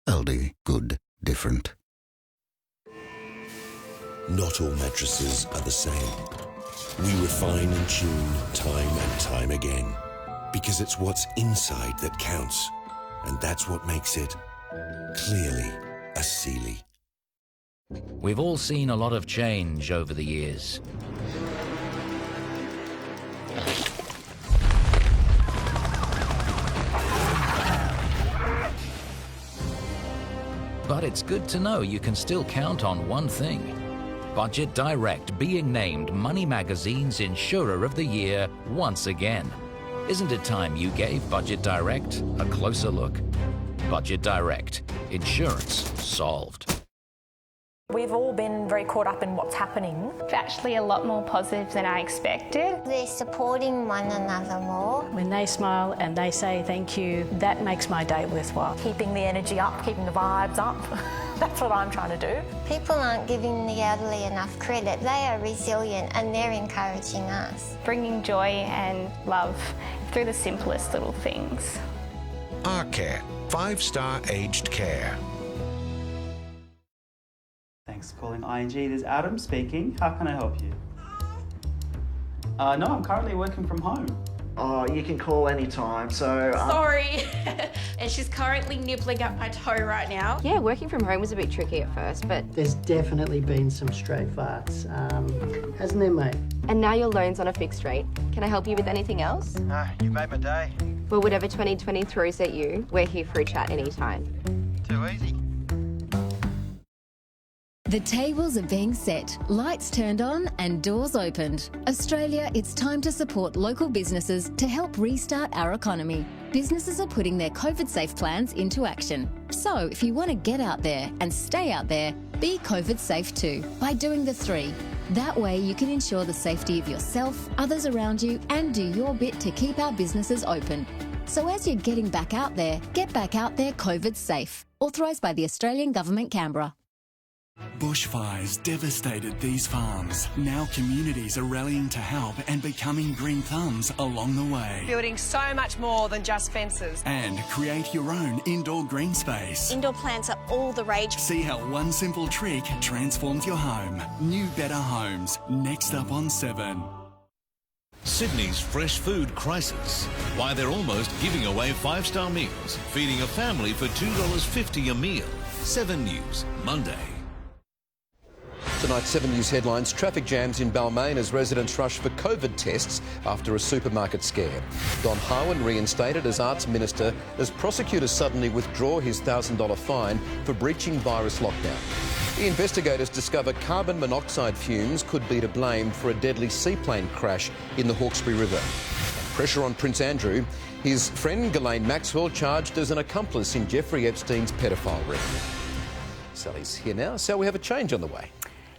S6: Aldi, good, different.
S7: Not all mattresses are the same. We refine and tune time and time again, because it's what's inside that counts, and that's what makes it clearly a Sealy.
S9: We've all seen a lot of change over the years. But it's good to know you can still count on one thing. Budget Direct being named Money Magazine's Insurer of the Year once again. Isn't it time you gave Budget Direct a closer look? Budget Direct. Insurance solved.
S10: We've all been very caught up in what's happening.
S19: It's actually a lot more positive than I expected.
S20: They're supporting one another more.
S21: When they smile and they say thank you, that makes my day worthwhile.
S10: Keeping the energy up, keeping the vibes up. That's what I'm trying to do.
S20: People aren't giving the elderly enough credit. They are resilient and they're encouraging us.
S19: Bringing joy and love through the simplest little things.
S22: Arcare, 5-star aged care.
S23: Thanks for calling ING. This is Adam speaking. How can I help you? No, I'm currently working from home.
S24: Oh, you can call anytime, so...
S27: Sorry. And she's currently nibbling at my toe right now.
S29: Yeah, working from home was a bit tricky at first, but...
S30: There's definitely been some stray farts, hasn't there, mate?
S29: And now your loan's on a fixed rate. Can I help you with anything else?
S24: No, you made my day.
S29: Well, whatever 2020 throws at you, we're here for a chat anytime.
S24: Too easy.
S29: The tables are being set, lights turned on and doors opened. Australia, it's time to support local businesses to help restart our economy. Businesses are putting their COVID-safe plans into action. So if you want to get out there and stay out there, be COVID-safe too by doing the 3. That way you can ensure the safety of yourself, others around you and do your bit to keep our businesses open. So as you're getting back out there, get back out there COVID-safe. Authorised by the Australian Government, Canberra.
S30: Bushfires devastated these farms. Now communities are rallying to help and becoming green thumbs along the way.
S27: Building so much more than just fences.
S30: And create your own indoor green space.
S29: Indoor plants are all the rage.
S30: See how one simple trick transforms your home. New Better Homes. Next up on 7.
S33: Sydney's fresh food crisis. Why they're almost giving away 5-star meals, feeding a family for $2.50 a meal. 7 News, Monday.
S14: Tonight's 7 News headlines. Traffic jams in Balmain as residents rush for COVID tests after a supermarket scare. Don Harwin reinstated as Arts Minister as prosecutors suddenly withdraw his $1,000 fine for breaching virus lockdown. The investigators discover carbon monoxide fumes could be to blame for a deadly seaplane crash in the Hawkesbury River. And pressure on Prince Andrew. His friend Ghislaine Maxwell charged as an accomplice in Jeffrey Epstein's pedophile ring. Sally's here now. Sal, we have a change on the way.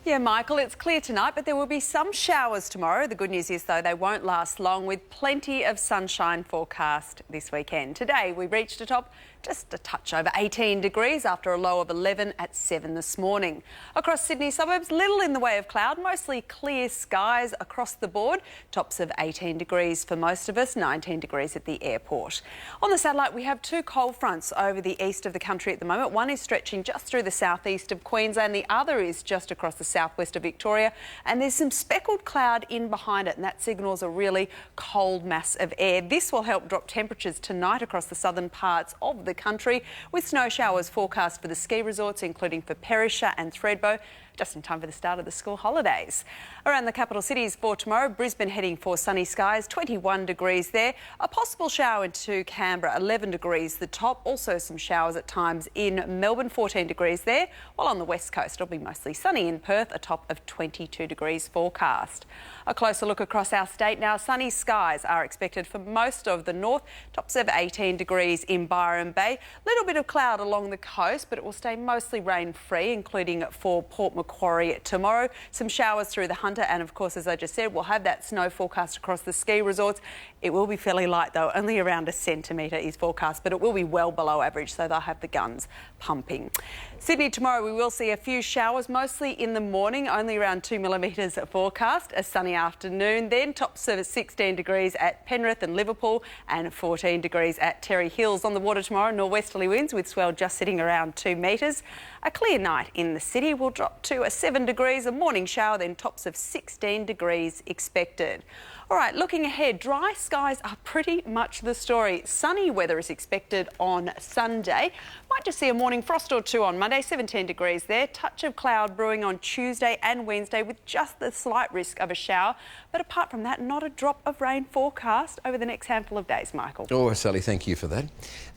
S1: Yeah, Michael, it's clear tonight, but there will be some showers tomorrow. The good news is, though, they won't last long, with plenty of sunshine forecast this weekend. Today, we reached a top just a touch over 18 degrees after a low of 11 at 7 this morning. Across Sydney suburbs, little in the way of cloud, mostly clear skies across the board. Tops of 18 degrees for most of us, 19 degrees at the airport. On the satellite, we have two cold fronts over the east of the country at the moment. One is stretching just through the southeast of Queensland. The other is just across the southwest of Victoria. And there's some speckled cloud in behind it, and that signals a really cold mass of air. This will help drop temperatures tonight across the southern parts of the country, with snow showers forecast for the ski resorts, including for Perisher and Thredbo, just in time for the start of the school holidays. Around the capital cities for tomorrow, Brisbane heading for sunny skies, 21 degrees there. A possible shower into Canberra, 11 degrees the top. Also some showers at times in Melbourne, 14 degrees there. While on the west coast, it'll be mostly sunny in Perth, a top of 22 degrees forecast. A closer look across our state now. Sunny skies are expected for most of the north. Tops of 18 degrees in Byron Bay. Little bit of cloud along the coast, but it will stay mostly rain-free, including for Port Macquarie tomorrow. Some showers through the Hunter, and of course, as I just said, we'll have that snow forecast across the ski resorts. It will be fairly light though, only around a centimetre is forecast, but it will be well below average, so they'll have the guns pumping. Sydney tomorrow, we will see a few showers, mostly in the morning, only around 2 millimetres forecast. A sunny afternoon then, tops of 16 degrees at Penrith and Liverpool and 14 degrees at Terry Hills. On the water tomorrow, northwesterly winds with swell just sitting around 2 metres. A clear night in the city will drop to 7 degrees, a morning shower, then tops of 16 degrees expected. All right, looking ahead, dry skies are pretty much the story. Sunny weather is expected on Sunday. Might just see a morning frost or two on Monday, 17 degrees there. Touch of cloud brewing on Tuesday and Wednesday with just the slight risk of a shower. But apart from that, not a drop of rain forecast over the next handful of days, Michael.
S14: Oh, Sally, thank you for that.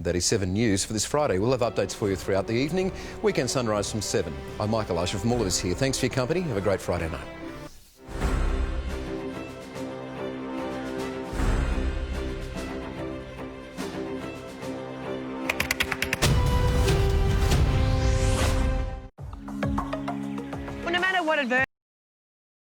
S14: That is 7 News for this Friday. We'll have updates for you throughout the evening. Weekend sunrise from 7. I'm Michael Usher from all of us here. Thanks for your company. Have a great Friday night.
S1: Well, no matter what adversity